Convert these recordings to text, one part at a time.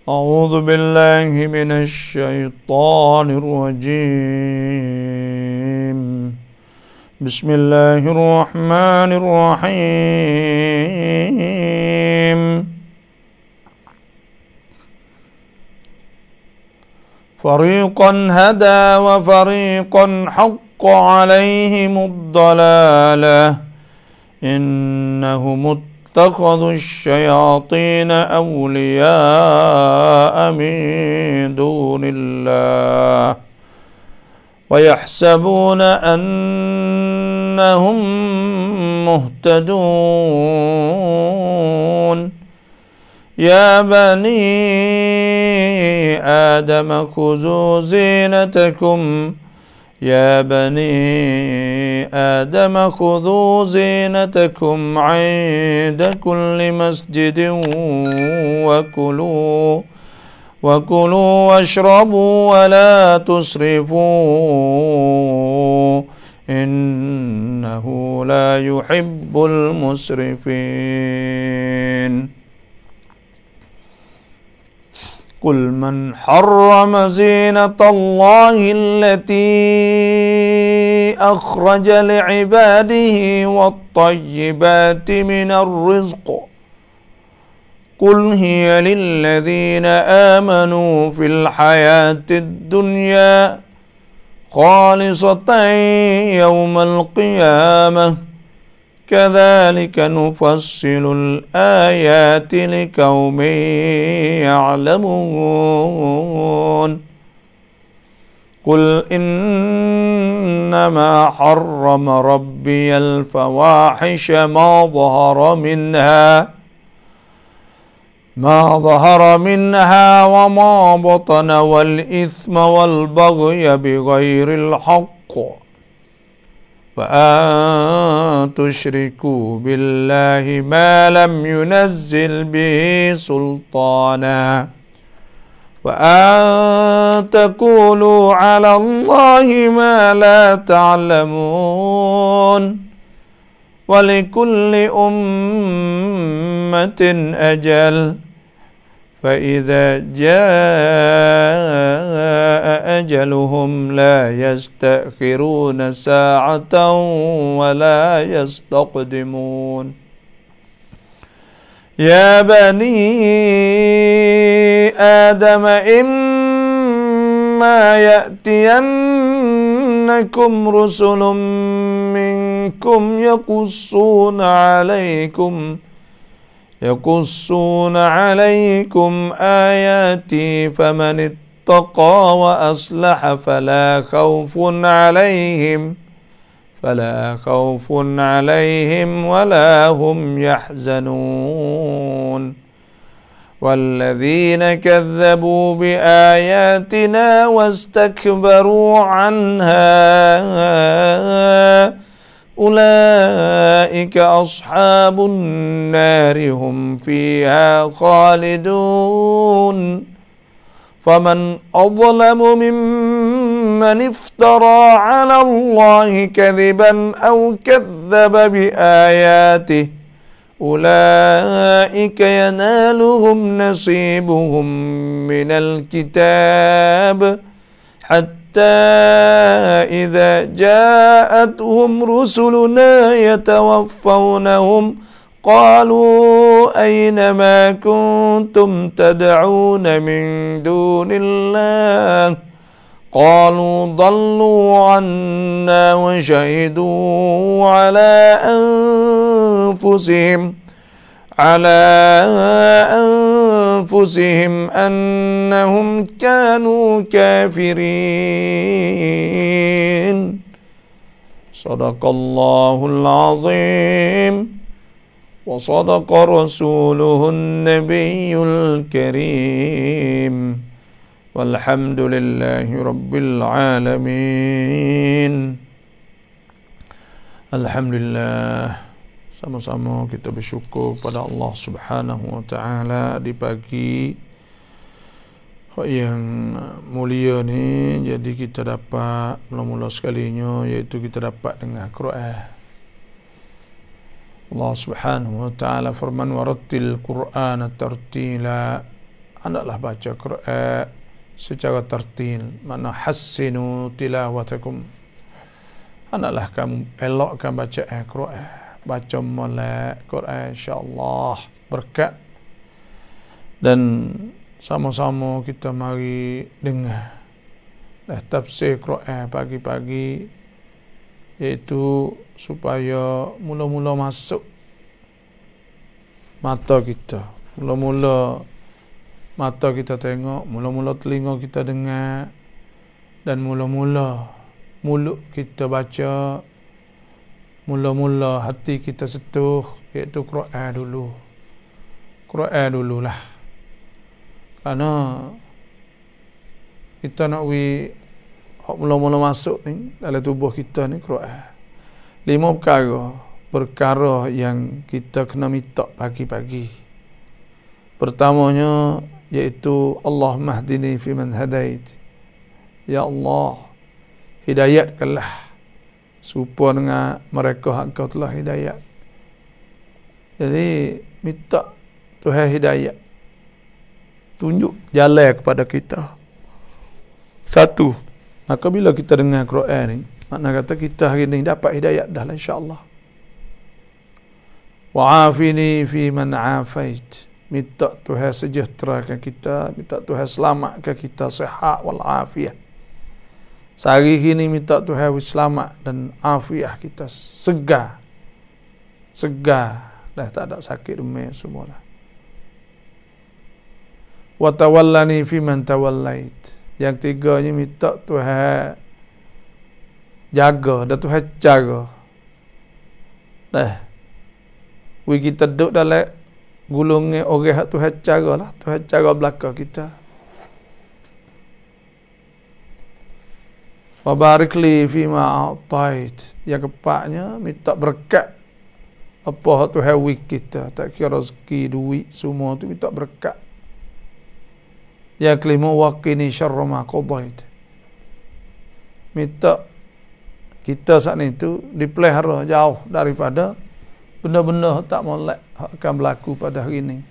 أعوذ بالله من الشيطان الرجيم. بسم الله الرحمن الرحيم. فريقا هدى وفريقا حق عليهم الضلالة إنهم اتخذوا الشياطين أولياء من دون الله ويحسبون أنهم مهتدون. يا بني آدم خذوا زينتكم عند كل مسجد وكلوا واشربوا ولا تسرفوا إنه لا يحب المسرفين. قل من حرم زينة الله التي أخرج لعباده والطيبات من الرزق قل هي للذين آمنوا في الحياة الدنيا خالصة يوم القيامة كذلك نفصل الآيات لقوم يعلمون. قل إنما حرم ربي الفواحش ما ظهر منها وما بطن والإثم والبغي بغير الحق وأن تشركوا بالله ما لم ينزل به سلطانا وأن تقولوا على الله ما لا تعلمون. ولكل أمة أجل فإذا جاء أجلهم لا يستأخرون ساعة ولا يستقدمون. يا بني آدم إما يأتينكم رسل منكم يقصون عليكم آياتي فمن اتقى وأصلح فلا خوف عليهم ولا هم يحزنون. والذين كذبوا بآياتنا واستكبروا عنها أولئك أصحاب النار هم فيها خالدون. فمن أظلم ممن افترى على الله كذبا أو كذب بآياته أولئك ينالهم نصيبهم من الكتاب حتى إذا جاءتهم رسلنا يتوفونهم قالوا أين ما كنتم تدعون من دون الله قالوا ضلوا عنا وشهدوا على أنفسهم أنهم كانوا كافرين. صدق الله العظيم وصدق رسوله النبي الكريم والحمد لله رب العالمين. Alhamdulillah, sama-sama kita bersyukur pada Allah Subhanahu wa taala di pagi yang mulia ni. Jadi kita dapat mula-mula sekalinya, iaitu kita dapat dengar Quran. Allah Subhanahu wa taala firman warattil Qur'ana tartila. hendaklah baca Quran secara tertil. Mana hassinu tilawatakum, hendaklah kamu elokkan bacaan Quran, baca molek Quran, insya-Allah berkat. Dan sama-sama kita mari dengar tafsir Quran pagi-pagi, iaitu supaya mula-mula masuk mata kita, mula-mula mata kita tengok, mula-mula telinga kita dengar, dan mula-mula mulut kita baca, mula-mula hati kita sentuh, iaitu Quran dulu. Quran dululah. Kerana kita nak mula-mula masuk ni dalam tubuh kita ni Quran. 5 perkara yang kita kena minta pagi-pagi. Pertamanya iaitu Allah mahdini fi man hadait. Ya Allah, hidayatkanlah serupa dengan mereka yang Kau telah hidayat. Jadi minta Tuhan hidayat, tunjuk jalan kepada kita. Satu, maka bila kita dengar Quran ni, makna kata kita hari ni dapat hidayat dah lah, insya-Allah. Wa'afini fi man afait, minta Tuhan sejahterakan kita, minta Tuhan selamatkan kita sihat wal afiah. Sehari ini minta Tuhan selamat dan afiah kita segar, dah tak ada sakit demam semualah. Wa tawallani fi man tawallait, yang tiganya minta Tuhan jaga dan Tuhan jaga. Kita duduk dalam gulungan orang Tuhan jagalah, Tuhan jaga belakang kita. Wa barik li fi ma a'tait, yang keempatnya minta berkat apa Tuhan kita, tak kira rezeki, duit, semua tu minta berkat. Yang kelima, waqini syarra ma qadait, minta kita saat itu dipelihara jauh daripada benda-benda tak molek akan berlaku pada hari ini.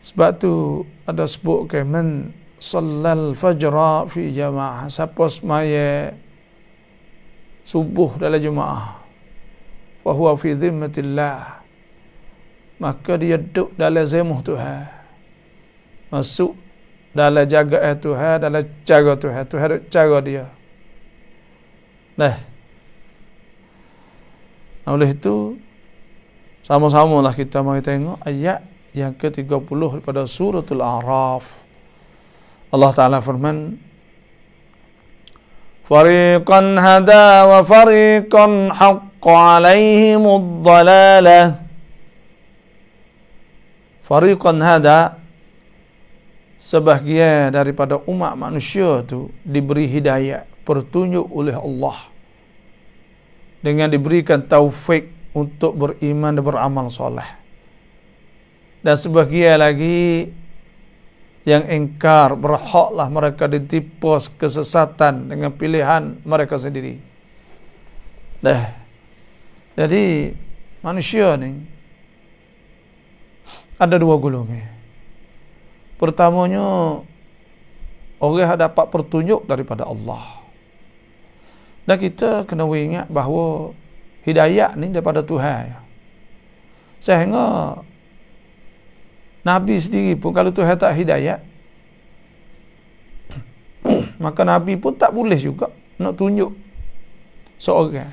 Sebab tu ada sebut ke man sallal fajra fi jamaah, siapa semaya subuh dalam jemaah, wa huwa fi dhimmatillah, maka dia duduk dalam zimmah Tuhan, masuk dalam jagaan Tuhan, dalam cara Tuhan, Tuhan duk cara dia. Oleh itu, sama-samalah kita mari tengok ayat yang ke-30 daripada suratul A'raf. Allah Ta'ala firman, fariqan hada wa fariqan haqqa alaihimud dhalalah. Fariqan hada, sebahagian daripada umat manusia tu diberi hidayah, petunjuk oleh Allah, dengan diberikan taufik untuk beriman dan beramal soleh. Dan sebahagian lagi yang ingkar, berhaklah mereka ditipu kesesatan dengan pilihan mereka sendiri. Jadi manusia ni ada dua golongan. Pertamanya, orang yang dapat petunjuk daripada Allah. Dan kita kena ingat bahawa hidayat ni daripada Tuhan. Sehingga Nabi sendiri pun kalau Tuhan tak hidayat, maka Nabi pun tak boleh juga nak tunjuk seorang.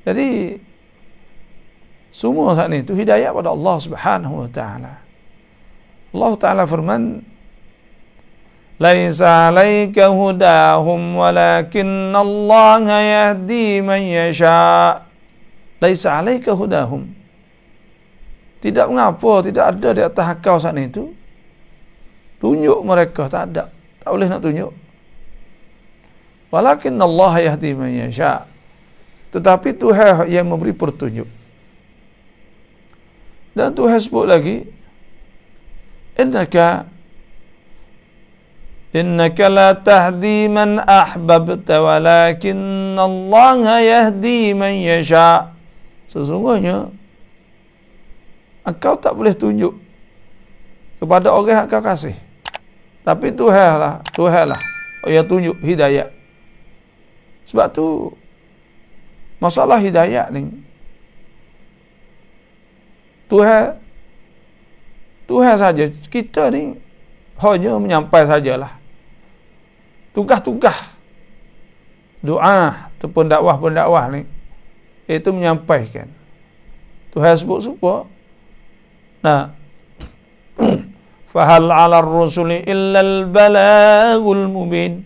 Jadi semua saat ni tu hidayat pada Allah Subhanahu wa taala. Allah Ta'ala firman, laisa 'alaika hudahum walakinna Allah yahdi man yasha. Laisa 'alaika hudahum, tidak mengapa, tidak ada di atas kau saat itu tunjuk mereka, tak ada, tak boleh nak tunjuk. Walakinna Allah yahdi man yasha, tetapi Tuhan yang memberi petunjuk. Dan Tuhan sebut lagi, innaka la tahdi man ahbabta walakinna Allah yahdi man yasha. Sesungguhnya engkau tak boleh tunjuk kepada orang yang kau kasih. Tapi Tuhan lah yang tunjuk hidayah. Sebab tu masalah hidayah ni Tuhan saja, kita ni hanya menyampai sajalah. Tugas-tugas doa ataupun dakwah ni itu menyampaikan. Tuhan sebut-sebut. Nah, fahal 'alar rusuli illal balagul mubin.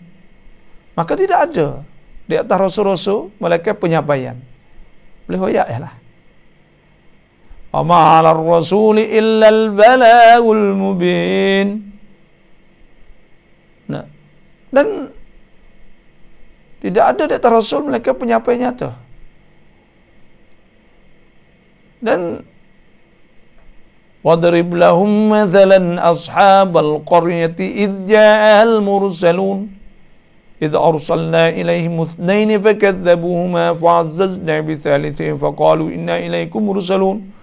Maka tidak ada di atas rasul-rasul melainkan penyampaian. Boleh hoyak lah. Wa ma 'alar rasuli illal balagul mubin. Nah, dan tidak ada di atas rasul melainkan penyampaian nyata. Dan wadrib lahum mathalan ashabal qaryati idh ja'al mursalun idh arsalna ilaihim ithnain fakadzabuhuma fa'azzazna bithalithin faqalu inna ilaikum mursalun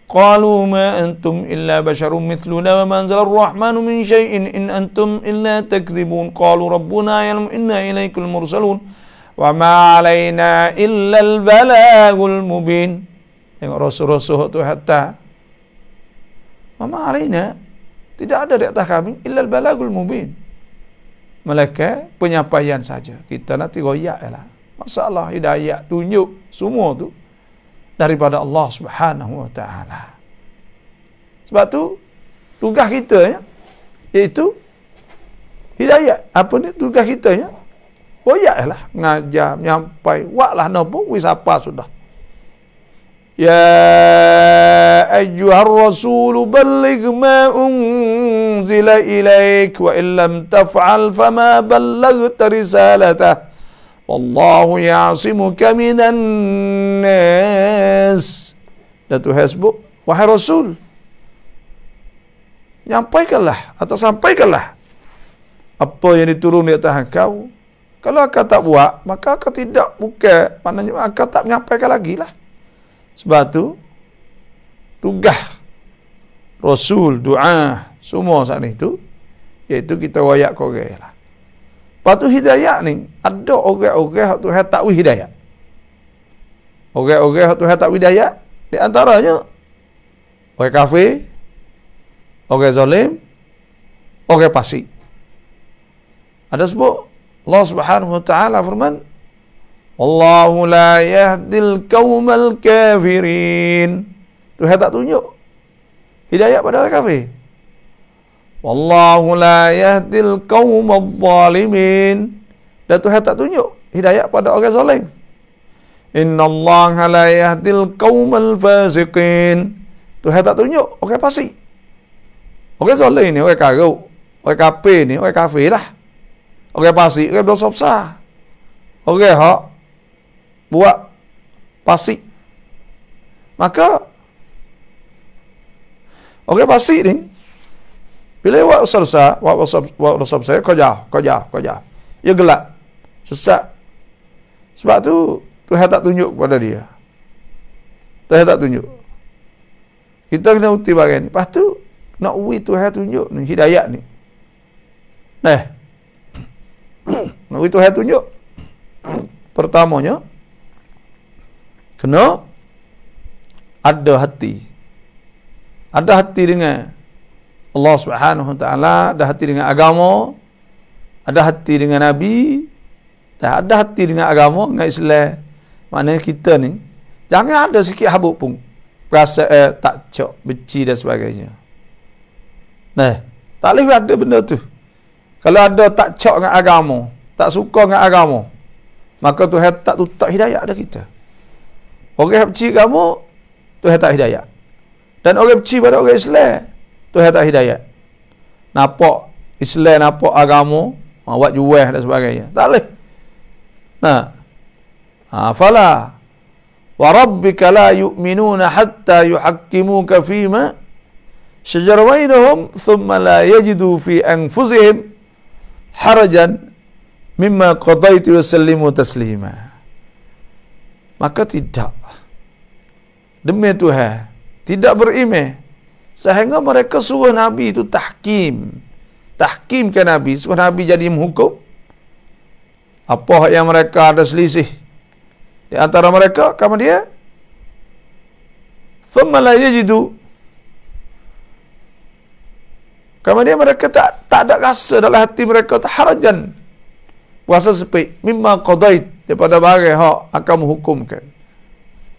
qalu ma antum illa basharun mithluna wa ma anzala ar-rahmanu min shay'in in antum illa takdzibun qalu rabbuna ya'lamu inna ilaikum mursalun wa ma 'alaina illa al-balagul mubin. Tengok rasul-rasul tu hatta Mama alaina, tidak ada di atas kami illal balagul mubin, melainkan penyampaian saja. Kita nanti royak lah. Masalah hidayah, tunjuk semua tu daripada Allah Subhanahu wa taala. Sebab tu tugas kita iaitu hidayah. Apa ni tugas kita royak lah, ngajar, menyampai, waklah nopo wis apa sudah. Ya ayyuhar rasul balligh ma unzila ilaik wa illam taf'al fama ballaghta risalatah wallahu ya'simuka minan nas. Datu hasbuk wahai rasul, nyampaikanlah atau sampaikanlah apa yang diturun di atas engkau. Kalau engkau tak buat, maka engkau tidak buka, maknanya engkau tak menyampaikan lagi lah. Sebab tu tugas Rasul, doa semua saat itu iaitu kita wayak korek lah. Lepas tu hidayah ni ada orang-orang yang Tuhan tak wih hidayah. Orang-orang yang Tuhan tak wih hidayah di antaranya orang kafir, orang zalim, orang fasik. Ada sebut Allah Subhanahu wa taala firman, Wallahu la yahdil qaumal kafirin. Tuhan tak tunjuk hidayah pada orang kafir. Wallahu la yahdil qaumal zalimin. Dan Tuhan tak tunjuk hidayah pada orang zalim. Innallaha la yahdil qaumal fasiqin. Tuhan tak tunjuk orang fasik. Orang zalim ni orang karuk, orang kafir ni orang kafir lah. Orang fasik orang berdosa besar. Orang hak buat fasik. Maka orang fasik ni bila buat dosa besar, kau jauh. Ia gelap, sesat. Sebab tu Tuhan tak tunjuk kepada dia. Tuhan tak tunjuk. Kita kena uti bagian ni. Lepas tu nak Tuhan tunjuk ni hidayah ni. Nak Tuhan tunjuk. Pertamanya kena ada hati. Ada hati dengan Allah Subhanahu wa taala, ada hati dengan agama, ada hati dengan Nabi, dan ada hati dengan agama, dengan Islam. Maknanya kita ni jangan ada sikit habuk pun perasaan tak cok, benci dan sebagainya. Tak boleh ada benda tu. Kalau ada tak cok dengan agama, tak suka dengan agama, maka Tuhan tak tutup hidayah ada kita. Orang yang benci agama, Tuhan tak hidayah. Dan orang benci pada orang Islam, Tuhan tak hidayah. Nampak Islam, nampak agama, buat jual dan sebagainya. Tak boleh. Fala wa rabbika la yu'minuna hatta yuhakkimuka fima shajara bainahum thumma la yajidu fi anfusihim harajan mimma qadaitu wa sallimu taslima. Maka tidak, demi Tuhan, tidak beriman Sehingga mereka suruh Nabi itu tahkim ke Nabi, suruh Nabi jadi menghukum apa yang mereka ada selisih di antara mereka. Kemudian thumma la yajidu, kemudian mereka tak ada rasa dalam hati mereka harajan, rasa sepi, mimma qadait, daripada barang hak akan menghukumkan.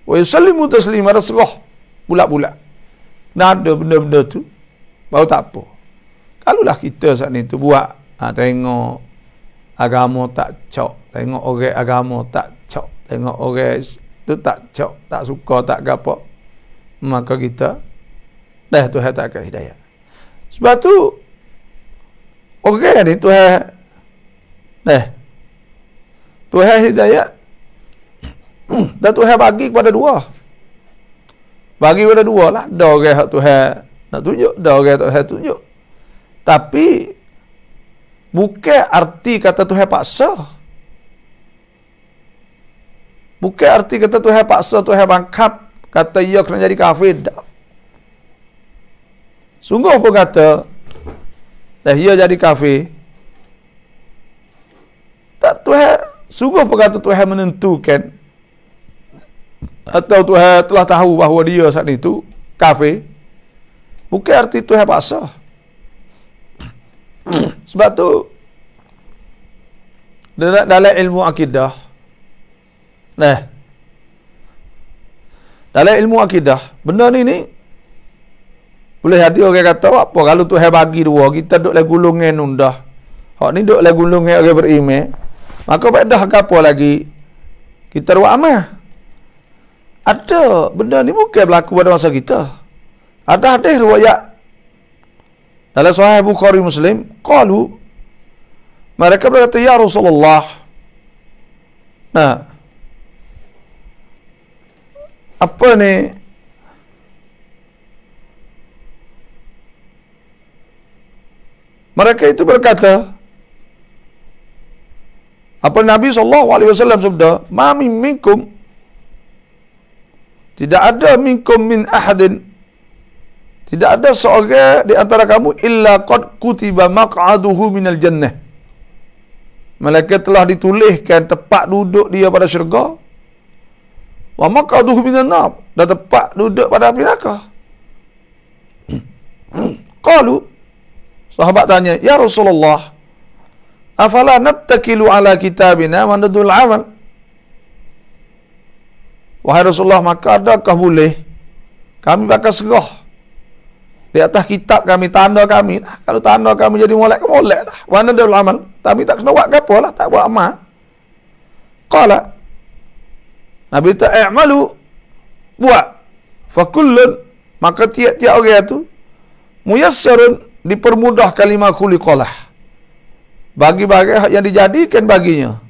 Wa yusallimu taslima, rasulullah bulat-bulat. Nah, ada benda-benda tu baru tak apa. Kalaulah kita saat ni tu buat, tengok agama tak cok, tengok orang agama tak cok, tengok orang tu tak cok, tak suka, tak gapo, maka kita dah Tuhan tak akan hidayah. Sebab tu orang ni Tuhan hidayah dan Tuhan bagi kepada dua. Bagi kepada dua lah. Ada orang hak Tuhan nak tunjuk, ada orang Tuhan tunjuk. Tapi bukan arti kata Tuhan paksa. Bukan arti kata Tuhan paksa, Tuhan bangkap, kata ia kena jadi kafir. Tak. Sungguh pun kata dah ia jadi kafir. Tak, Tuhan sungguh pun kata Tuhan menentukan, atau Tuhan telah tahu bahawa dia saat itu kafir. Bukan arti Tuhan paksa. Sebab tu dalam ilmu akidah, dalam ilmu akidah, benda ni boleh ada orang kata apa kalau Tuhan bagi dua, kita duduk lagi gulungan undah, hak ni duduk lagi gulungan orang beriman, maka pada apa lagi kita buat amal. Ada benda ni bukan berlaku pada masa kita. Ada hadis riwayat dalam Sahih Bukhari Muslim, qalu, mereka berkata, ya Rasulullah, apa ni, mereka itu berkata, apa Nabi SAW sabda, ma minkum, tidak ada minkum min ahadin, tidak ada seorang di antara kamu illa qad kutiba maq'aduhu minal jannah, malaikat telah dituliskan tempat duduk dia pada syurga, wa maq'aduhu minan nar, dan tempat duduk pada api neraka. Qalu, sahabat tanya, ya Rasulullah, afala nattakilu ala kitabina wa nadul amal? Wahai Rasulullah, maka adakah boleh kami bakal serah di atas kitab kami, tanda kami? Kalau tanda kami jadi molek lah. Wa nadul amal, kami tak kena buat apa lah, tak buat amal. Qala, Nabi ta'amalu, buat. Fakullun, maka tiap-tiap orang itu muyassarun, dipermudah kalimah khuliqalah, bagi-bagi yang dijadikan baginya.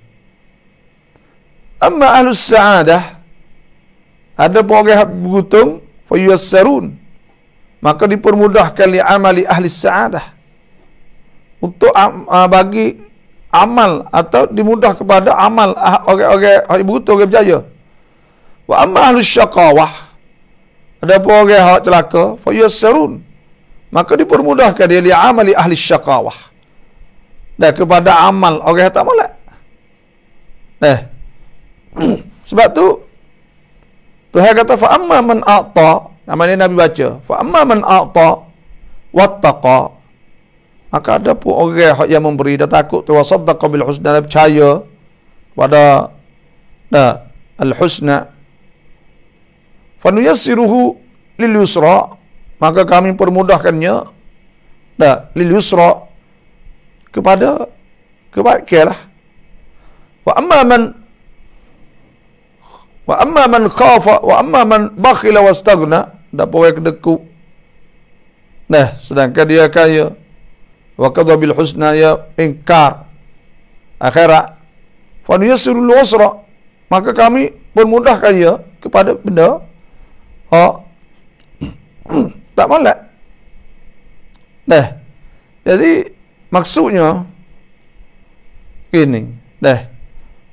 Amma ahlus sa'adah, ada pun orang yang beruntung, fayuyassarun, maka dipermudahkan li amali ahli sa'adah, untuk bagi amal atau dimudah kepada amal orang-orang yang beruntung, orang berjaya. Wa amma ahlus syaqawah, ada pun orang yang celaka, fayuyassarun, maka dipermudahkan dia li amali ahli syaqawah, dan kepada amal orang yang tak molek. Sebab tu Tuhan kata fa amma man a'ta, namanya Nabi baca, fa amma man a'ta wattaqa, maka ada pun orang yang memberi dan takut, wa saddaqa bil husna, dan percaya pada al husna, fa nuyassiruhu lil yusra, maka kami permudahkannya lil yusra, kepada kebaikan lah. Wa amma man khafa wa amma man bakhila wastaghna, dak poe kedeku. Sedangkan dia kaya, wa qadha bil husna, ya ingkar akhirat, fa nuyassirul usra, maka kami permudahkan dia kepada benda tak molek. Jadi maksudnya ini,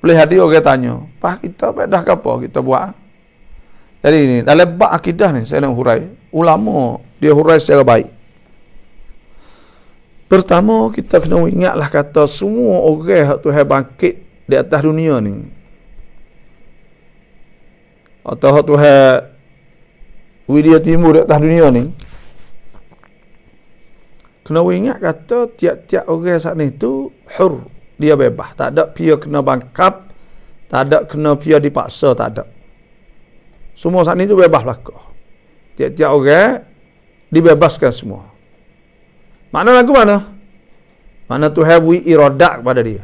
boleh hadir orang tanya, "Pak, kita dah apa kita buat?" Jadi ini dalam bab akidah ni saya nak hurai. ulama dia hurai secara baik. Pertama, kita kena ingatlah kata semua orang Tuhan bangkit di atas dunia ni, atau Tuhan Widya timbul di atas dunia ni, kena ingat kata tiap-tiap orang saat ni tu hur, dia bebas, tak ada pia kena bangkap, tak ada kena pia dipaksa, tak ada. Semua saat ni tu bebas belaka. Tiap-tiap orang dibebaskan semua. Makna lagu mana? Makna Tuhan beri iradat kepada dia.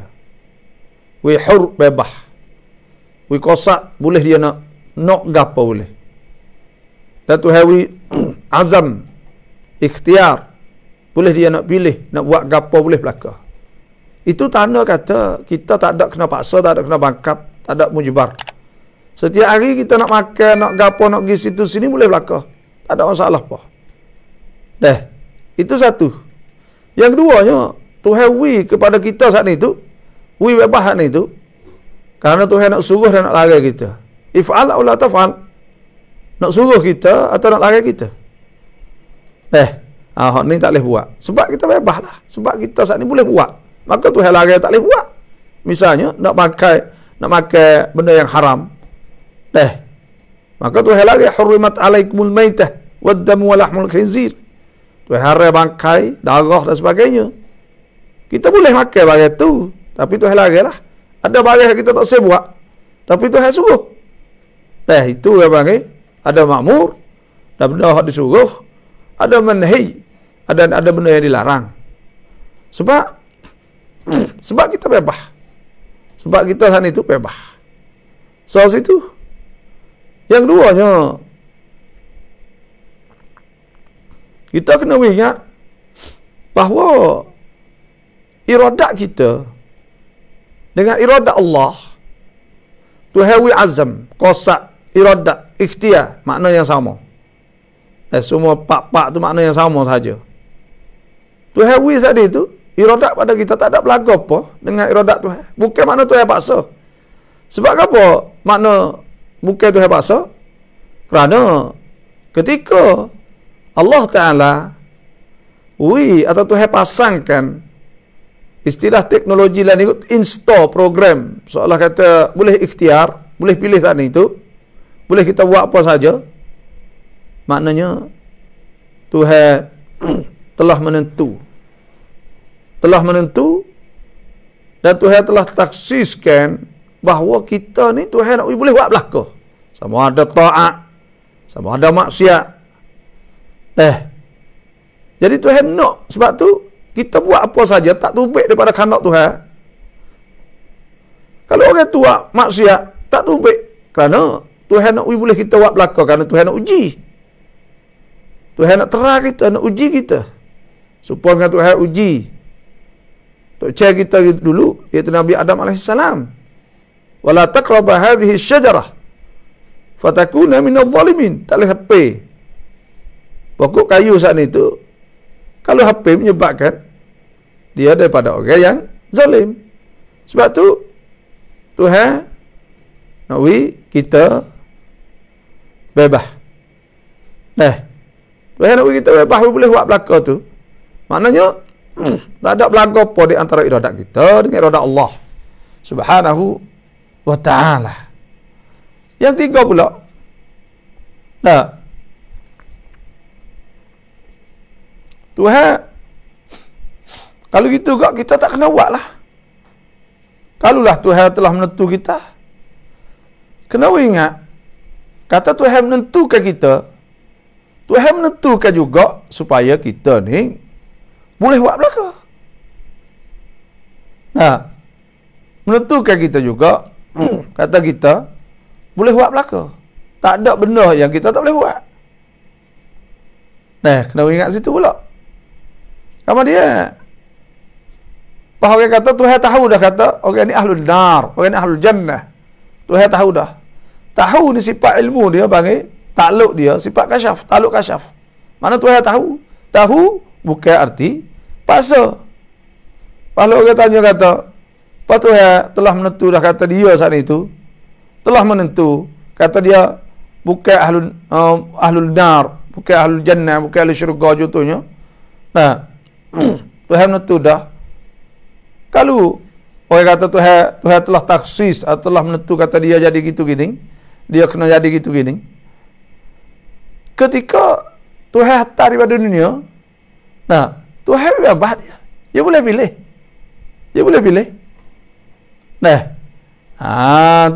Beri hur, bebas. Beri kosak, boleh dia nak gapo boleh. Dan Tuhan beri azam, ikhtiar, boleh dia nak pilih, nak buat gapo boleh belaka. Itu tanda kata kita tak ada kena paksa, tak ada kena bangkap, tak ada mujbar. Setiap hari kita nak makan, nak gapo, nak pergi situ sini boleh belaka. Tak ada masalah apa. Itu satu. Yang keduanya, Tuhan wi kepada kita saat ni tu, wi bebas saat ni tu, kerana Tuhan nak suruh dan nak larang kita. If'al aw la taf'al. Nak suruh kita atau nak larang kita. Hak ni tak boleh buat. Sebab kita bebas lah. Sebab kita saat ni boleh buat. Maka Tuhan larang tak boleh buat. Misalnya, nak makan benda yang haram. Maka Tuhan larang hurrimat alaikumul maitah waddamu wa lahmul khinzir. Tuhan haram bangkai, darah dan sebagainya. Kita boleh makan barang tu, tapi Tuhan larang lah. Ada barang yang kita tak boleh buat, tapi Tuhan suruh. Itu yang panggil ada makmur, ada benda yang disuruh, ada manhi, ada benda yang dilarang. Sebab kita bebas. Sebab kita sana itu bebas. Soal situ. Yang duanya, kita kena ingat bahawa iradat kita dengan iradat Allah, Tuhan wi azam, kosak, iradat, ikhtiar, makna yang sama. Semua pak-pak tu makna yang sama saja. Tuhan wi tadi tu, iradat pada kita tak ada berlaku apa dengan iradat Tuhan. Bukan makna Tuhan paksa. Sebab apa makna bukan Tuhan paksa? Kerana ketika Allah Ta'ala atau Tuhan pasangkan istilah teknologi lain ikut install program, seolah kata boleh ikhtiar, boleh pilih tadi itu, boleh kita buat apa saja. Maknanya Tuhan telah menentu dan Tuhan telah taksiskan bahawa kita ni Tuhan nak boleh buat belaka. Sama ada taat, sama ada maksiat. Jadi Tuhan nak, sebab tu kita buat apa saja tak tubik daripada kehendak Tuhan. Kalau orang tu buat maksiat tak tubik kerana Tuhan nak boleh kita buat belaka, kerana Tuhan nak uji. Tuhan nak terang kita, nak uji kita. Supaya Tuhan uji. Tok cek kita dulu, iaitu Nabi Adam AS. Wala taqraba hadhihi syajarah fatakuna minadh zalimin. Tak boleh HP pokok kayu saat itu. Kalau HP menyebabkan dia daripada orang yang zalim. Sebab tu Tuhan nak kita bebas. Tuhan nak kita bebas, boleh buat belaka tu. Maknanya tak ada berlaku apa di antara iradat kita dengan iradat Allah Subhanahu wa ta'ala. Yang tiga pula, Tuhan, kalau gitu juga kita tak kena buat lah. Kalaulah Tuhan telah menentu kita, kena ingat, kata Tuhan menentukan kita, Tuhan menentukan juga supaya kita ni boleh buat belaka. Menentukan kita juga, kata kita boleh buat belaka. Tak ada benda yang kita tak boleh buat. Kena ingat situ pula. Sama dia, bahawa orang kata Tuhan tahu dah, kata orang ni ahlul nar, orang ni ahlul jannah. Tuhan tahu dah. Tahu ni sifat ilmu dia, bagi takluk dia sifat kasyaf, takluk kasyaf. Mana Tuhan tahu? Tahu bukan arti paksa. Kalau orang tanya kata, apa Tuhan telah menentu dah, kata dia saat itu telah menentu, kata dia bukan ahlul nar, bukan ahlul jannah, bukan ahli syurga contohnya. Nah, Tuhan menentu dah. Kalau orang kata Tuhan telah taksis atau telah menentu kata dia jadi gitu gini, dia kena jadi gitu gini. Ketika Tuhan hantar daripada dunia, nah, Tuhan bebas dia. Dia boleh pilih. Dia boleh pilih. Nah,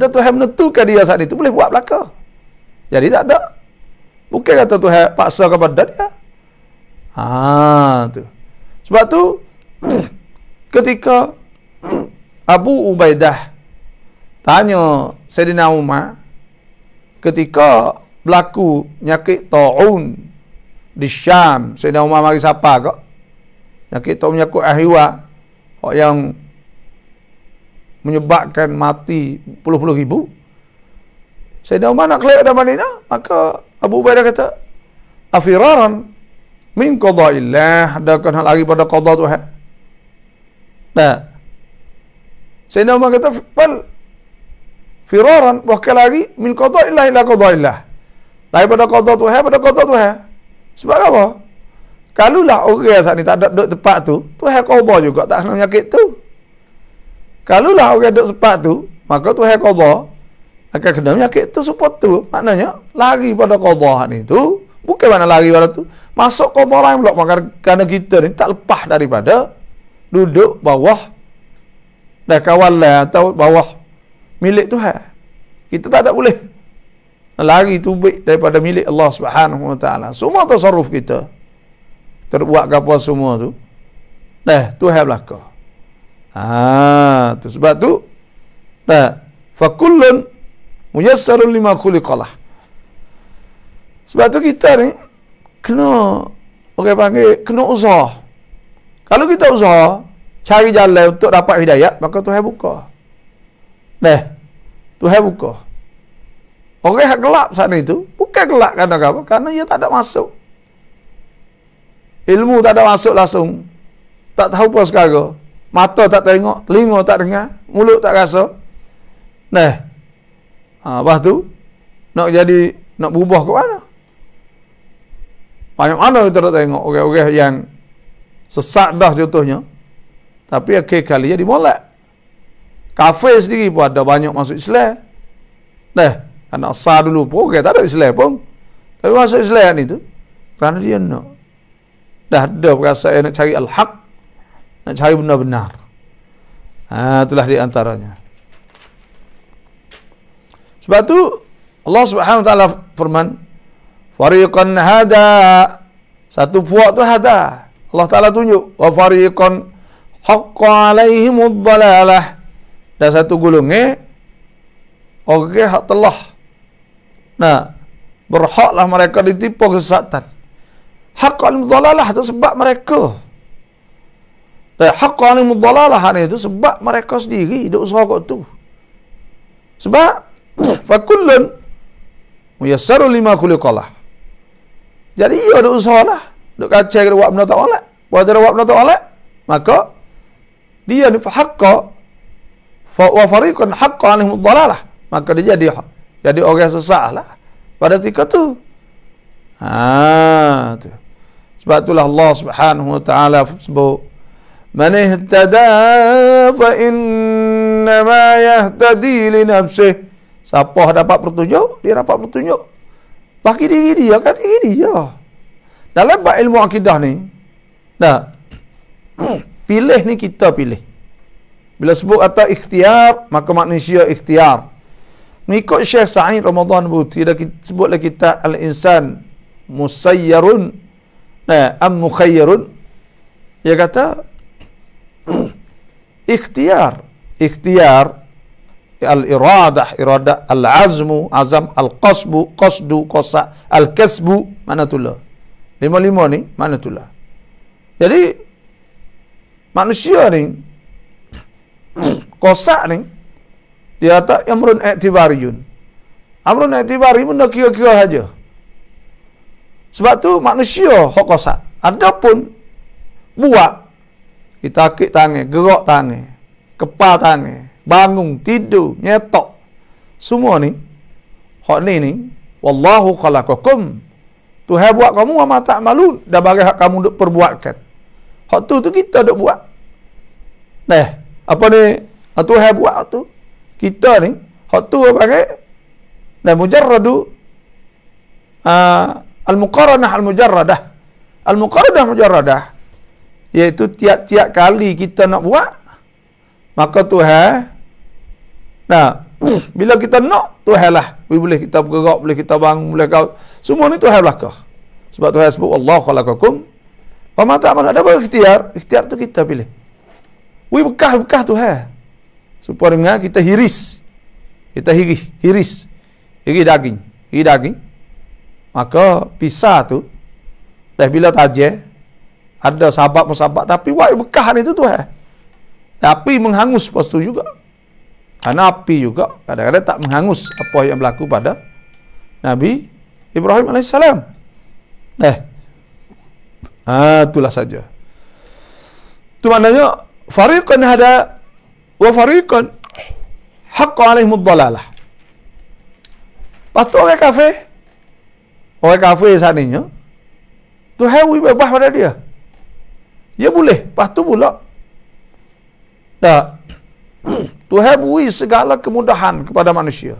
Tuhan menentukan dia saat itu boleh buat belaka. Jadi tak ada. Bukan kata Tuhan paksa kepada dia. Tu. Sebab tu ketika Abu Ubaidah tanya Sayyidina Umar ketika berlaku nyakit ta'un di Syam, Sayyidina Umar mari siapa kak? Nyakit ta'un nyakut ahwa yang menyebabkan mati puluh-puluh ribu. Sayyidina Umar nak keluar dari Madinah, maka Abu Ubaidah kata, afiraran min qada'illah, adakah nak lari pada qada Tuhan? Nah, Sayyidina Umar kata, bal firaran, bahkan lari min qada'illah ila qada'illah, lari pada qada Tuhan, pada qada Tuhan. Sebab apa? Kalulah orang saat ni tak ada duduk tempat tu, Tuhan qada juga tak kena penyakit tu. Kalulah orang duduk tempat tu, maka Tuhan qada akan kena penyakit tu support tu. Maknanya lari pada qada ni tu bukan mana lari pada tu, masuk qada lain pula. Maka kerana kita ni tak lepas daripada duduk bawah dan kawalan atau bawah milik Tuhan. Kita tak ada boleh lari tubik daripada milik Allah Subhanahu wa taala. Semua tasarruf kita terbuat apa semua tu, Tuhan belaka. Tu sebab tu fa kullun muyassarun lima khuliqalah. Sebab tu kita ni kena, orang panggil, kena usaha. Kalau kita usaha cari jalan untuk dapat hidayah, maka Tuhan buka. Tuhan buka. Orang yang gelap sana itu bukan gelap kerana apa? Kerana ia tak ada masuk. Ilmu tak ada masuk langsung. Tak tahu apa sekarang. Mata tak tengok, telinga tak dengar, mulut tak rasa. Lepas tu nak berubah ke mana? Banyak mana kita nak tengok orang-orang yang sesat dah contohnya, tapi akhir kali jadi molek. Kafir sendiri pun ada banyak masuk Islam. Anak asal dulu pun orang tak ada Islam pun, tapi masuk Islam ni tu kerana dia nak dah ada perasaan nak cari al-haq, nak cari benar-benar. Itulah di antaranya. Sebab tu Allah Subhanahu wa taala firman, fariqan hada, satu puak tu hada, Allah Taala tunjuk, wa fariqan haqqa alaihimud dalalah, dan satu golongan orang hak telah berhaklah mereka ditipu kesesatan. Haqqa alaihimud dalalah tu sebab mereka, dan haqqa alaihimud dalalah ni itu sebab mereka sendiri duk usaha kat tu. Sebab fa kullun muyassaru lima khuliqalah. Jadi ia ada usahalah, duk kacau kena buat benda tak molek. Buat dia buat benda tak molek, maka dia ni haqqa wa fariqan haqqa alaihim dhalalah, maka dia jadi orang sesatlah pada ketika tu. Tu. Sebab itulah Allah Subhanahu wa taala sebut, man ihtada fa innama yahtadi li nafsihi. Siapa dapat petunjuk, dia dapat petunjuk bagi diri dia, kan diri dia. Dalam bab ilmu akidah ni, pilih ni kita pilih. Bila sebut kata ikhtiar, maka manusia ikhtiar. Mengikut Syekh Sa'id Ramadan Buti, dia sebutlah kita al-insan musayyarun am mukhayyarun. Dia kata ikhtiar al-iradah, al-azmu, azam, al-qasbu, qasdu, qasa, al-kasbu, mana tulah. Lima-lima ni, mana tulah. Jadi, manusia ni, qasa ni, dia kata, amrun i'tibariyun. Amrun i'tibari pun dah kira-kira saja. Sebab tu, manusia hak qasa. Adapun, buat, kita akik tangan, gerak tangan, kepal tangan, bangun, tidur, nyetok, semua ni hak ni wallahu khalaqakum, Tuhan buat kamu wa ma ta'malun, dah bagi hak kamu duk perbuatkan. Hak tu kita duk buat. Nah, apa ni? Tuhan buat tu. Kita ni hak tu bagi dan mujarradu al-muqaranah al-mujarradah. Al-muqaranah mujarradah iaitu tiap-tiap kali kita nak buat, maka Tuhan, nah, bila kita nak, Tuhan lah. Boleh kita bergerak, boleh kita bangun, boleh kau. Semua ni Tuhan belakang. Sebab Tuhan sebut, Allah khalaqakum wa ma ta'malun. Ada apa ikhtiar? Ikhtiar tu kita pilih. Bekah Tuhan. Supaya dengan kita hiris. Kita hiris. Hiri daging. Maka pisah tu, dah bila tajam, ada sahabat-sahabat, tapi buat bekah ni tu Tuhan. Tapi menghangus pas tu juga. Karena api juga kadang-kadang tak menghangus apa yang berlaku pada Nabi Ibrahim AS. Itulah saja. Itu maknanya fariqan hada wa fariqan haqqa alaihimud dalalah. Lepas tu orang kafir seandainya Tuhan bebas pada dia. Dia boleh. Lepas tu pula Tuhan beri segala kemudahan kepada manusia.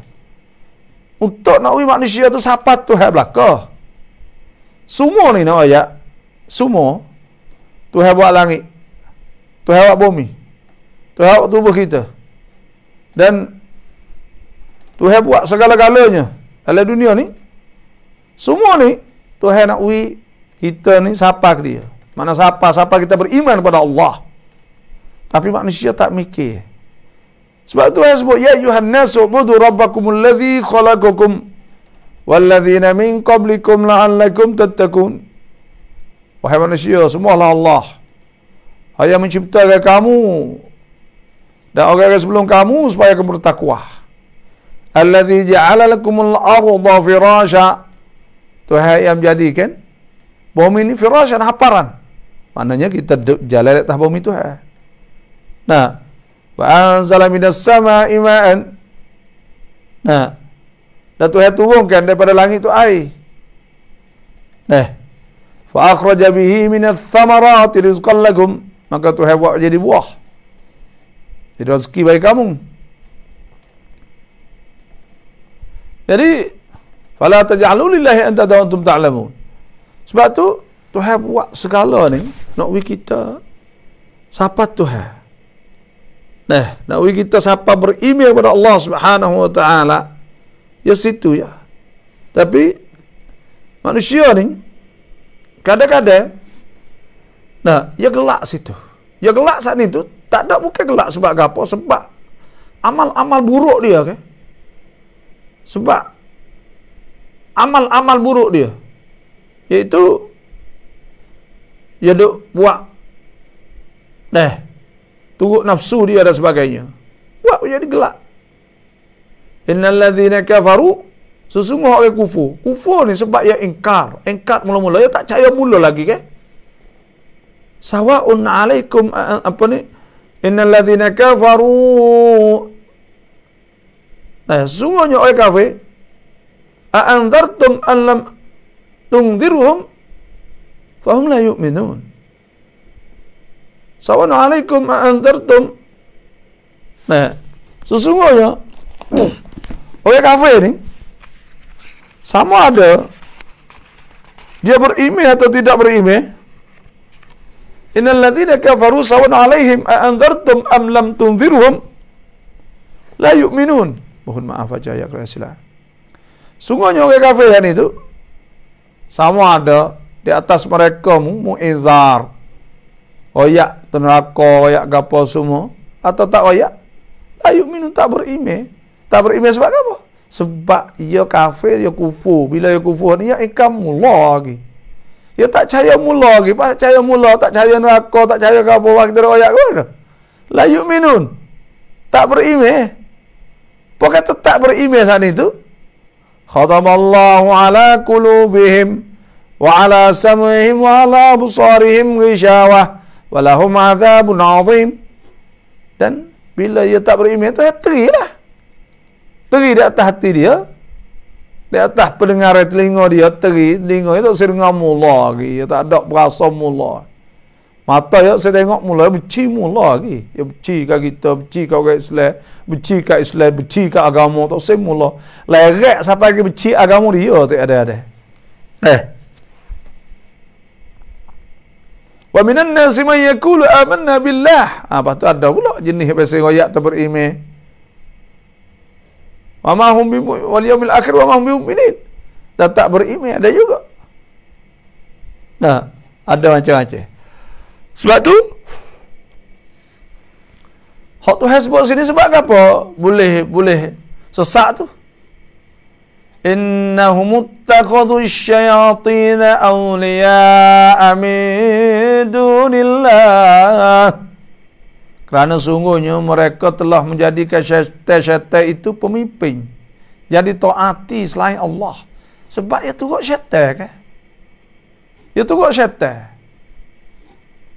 Untuk nak beri manusia tu sapat Tuhan belaka. Semua ni nak ayat. Semua Tuhan buat langit. Tuhan buat bumi. Tuhan buat tubuh kita. Dan Tuhan buat segala-galanya dalam dunia ni. Semua ni Tuhan nak beri kita ni sapa ke dia. Mana sapa kita beriman kepada Allah. Tapi manusia tak mikir. Sebab Tuhan sebut, ya ayuhan nasu ubudu rabbakumul ladzi khalaqakum walladzina min qablikum la'allakum tattaqun. Wahai manusia, semualah Allah yang menciptakan kamu dan orang-orang sebelum kamu supaya kamu bertakwa. Alladzi ja'ala lakumul arda firasha. Tuhan yang menjadikan bumi ini firashan, hamparan. Maknanya kita jalan di atas bumi Tuhan. Nah, wa anzala minas sama'i ma'an. Nah, dan Tuhan turunkan daripada langit itu air. Nah, fa akhraja bihi minats thamarati rizqan lakum. Maka Tuhan buat jadi buah. Jadi rezeki bagi kamu. Jadi fala taj'alu lillahi andada wa antum ta'lamun. Sebab tu Tuhan buat segala ni nak bagi kita sapa Tuhan. Nah, nak bagi kita sapa beriman kepada Allah Subhanahu wa taala. Ya situ ya. Tapi manusia ni kadang-kadang dia gelak situ. Dia gelak saat itu tak ada, bukan gelak sebab apa? Sebab amal-amal buruk dia kan. Sebab amal-amal buruk dia, iaitu dia duk buat turut nafsu dia dan sebagainya, buat jadi gelak. Innal ladzina kafaru, sesungguhnya orang kufur ni sebab dia ingkar mula-mula, dia tak percaya mula lagi kan. Sawa'un alaikum apa ni, innal ladzina kafaru, sesungguhnya orang kafir, a'anzartum an lam tungdirhum fahum la yu'minun. Sawa'un alaikum a'anzartum. Sesungguhnya orang kafir ni sama ada dia beriman atau tidak beriman. Innal ladzina kafaru sawa'un alaihim a'anzartum am lam tunzirhum la yu'minun. Mohon maaf aja ya kerasilah. Sungguhnya orang kafir itu sama ada di atas mereka mu'izar, oyak neraka, oyak gapo semua, atau tak oyak, la yu'minun, tak beriman. Tak beriman sebab apa? Sebab ia kafir, ia kufur. Bila ia kufur ni, ia ikam mula lagi. Ia tak percaya mula lagi. Pas percaya mula, tak percaya neraka, tak percaya gapo, kita oyak ke mana? La yu'minun. Tak beriman. Pokoknya tetap beriman saat itu. Khatamallahu ala qulubihim wa ala sam'ihim wa ala absarihim ghishawah wa lahum 'adzabun 'adzim. Dan bila dia tak beriman tu, terilah. Teri di atas hati dia. Di atas pendengar telinga dia telinga itu seringa mula lagi, tak ada berasa mula. Mata ya saya tengok mula benci mula lagi. Ya benci kat kita, benci kat orang Islam, benci kat Islam, benci kat agama tak saya mula. Lerek sampai ke benci agama dia tak ada. Wa minan nasi man yaqulu amanna billah. Apa tu ada pula jenis bahasa royak tak beriman. Wa ma hum wal yaumil akhir wa ma hum bimu'minin. Dan tak beriman ada juga. Nah, ada macam-macam. Sebab tu hak Tuhan sebut sini sebab apa? Boleh sesak tu. Innahum ittakhadhu asy-syayatin awliya'a min dunillah. Kerana sungguhnya mereka telah menjadikan syaitan itu pemimpin. Jadi taati selain Allah. Sebab ia turut syaitan kan? Ia turut syaitan.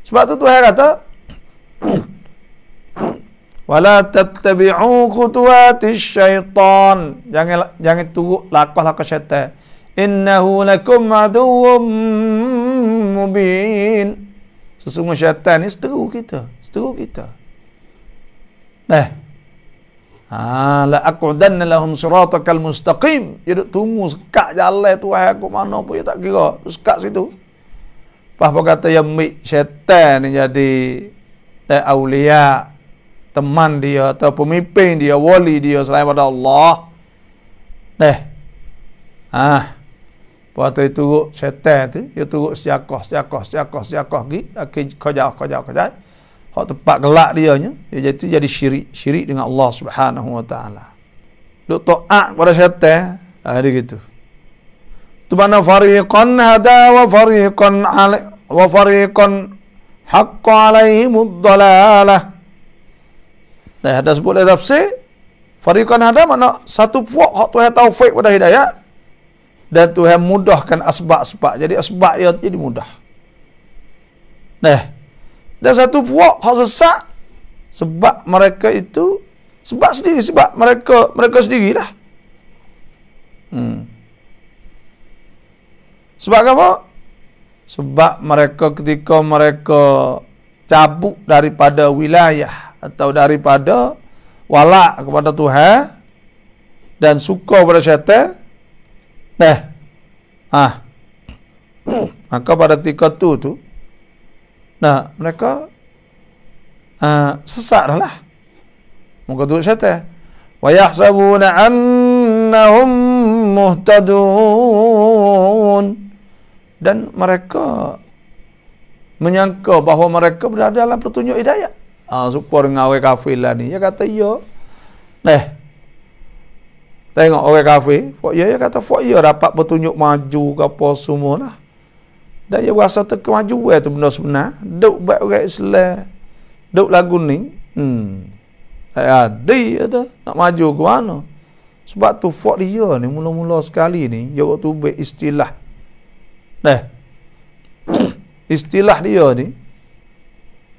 Sebab tu Tuhan kata, wala tattabi'u khutuwatis syaitan. Jangan turut langkah-langkah syaitan. Innahu lakum aduwwum mubin. Sesungguhnya syaitan ni seteru kita. La aqudanna lahum siratakal mustaqim. Dia duk tunggu sekat jalan Tuhan aku mana pun dia tak kira. Sekat situ. Apa kata yang ambil syaitan ni jadi awliya, teman dia atau pemimpin dia, wali dia selain pada Allah. Lepas tu turut syaitan tu, dia turut sejakah lagi, kau hak tempat gelak dia nya, dia jadi syirik dengan Allah Subhanahu wa taala. Duk taat pada syaitan, dia gitu. Tu mana fariqan hada wa fariqan haqqa alaihimud dalalah. Ada sebut dalam tafsir, fariqan hada makna satu puak hak Tuhan taufik pada hidayah dan Tuhan mudahkan asbab-asbab. Jadi asbab ia jadi mudah. Dan satu puak hak sesat sebab mereka itu sebab mereka sendirilah. Sebab apa? Sebab mereka ketika mereka cabut daripada wilayah atau daripada walak kepada Tuhan dan suka pada syaitan. Maka pada ketika tu mereka sesat dah lah. Muka tu syaitan. Wa yahsabuna annahum muhtadun. Dan mereka menyangka bahawa mereka berada dalam petunjuk hidayah. Supaya dengan orang kafir lah ni. Dia kata, ya. Tengok orang kafir. Dia kata, dia dapat petunjuk maju ke apa semua lah. Dan dia berasa terkemajuan tu benda sebenar. Duk buat orang Islam. Duk lagu ni. Dia tu nak maju ke mana. Sebab tu fok dia ni mula-mula sekali ni. Dia waktu buat istilah. Istilah dia ni.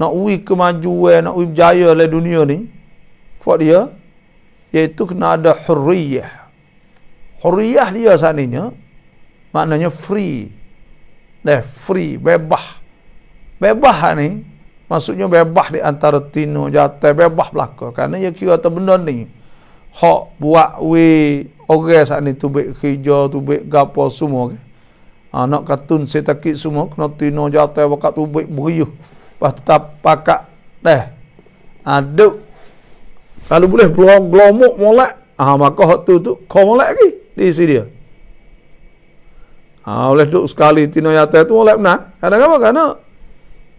Nak uji kemajuan, nak uji berjaya dalam dunia ni. Fok dia. Iaitu kena ada hurriyah. Hurriyah dia seandainya. Maknanya free. Free, bebas. Bebas ni, maksudnya bebas di antara tino, jatuh, bebas belaka. Kerana dia kira atas benda ni. Hak buat orang saat ni tu baik kerja, tu baik gapo semua. Nak katun setakit semua, kena tino, jatuh, bakat tu baik beriuh. Lepas tu tak pakat. Aduk. Kalau boleh gelomok molek. Maka hak tu kau molek lagi. Di isi dia. Oleh duk sekali tino nyata tu oleh benar. Kadang-kadang kerana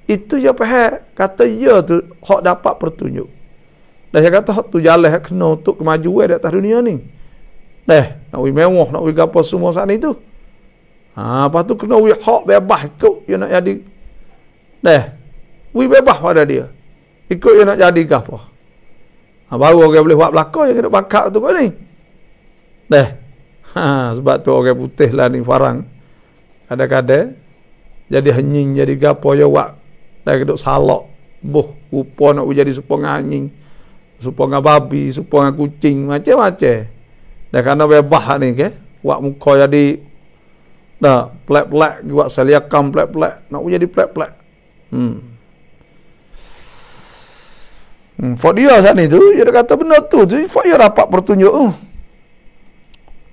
itu je pahal kata ya tu hak dapat pertunjuk. Dan saya kata hak tu jalan hak kena untuk kemajuan di atas dunia ni. Nak wi mewah, nak wi gapo semua saat itu. Lepas tu kena wi hak bebas ikut dia nak jadi. Wi bebas pada dia. Ikut dia nak jadi gapo. Baru orang boleh buat belakang yang kena bakar tu kau ni. Sebab tu orang putih lah ni farang. Kadang-kadang jadi henying, jadi gapo ya wak. Dah duk salak. Rupa nak jadi supaya anjing, supaya babi, supaya kucing, macam-macam. Dan kerana bebas ni ke, Buat muka jadi plek-plek, buat seliakam plek-plek, nak jadi plek-plek. Fok dia saat ni tu, dia kata benda tu, fok dia dapat pertunjuk.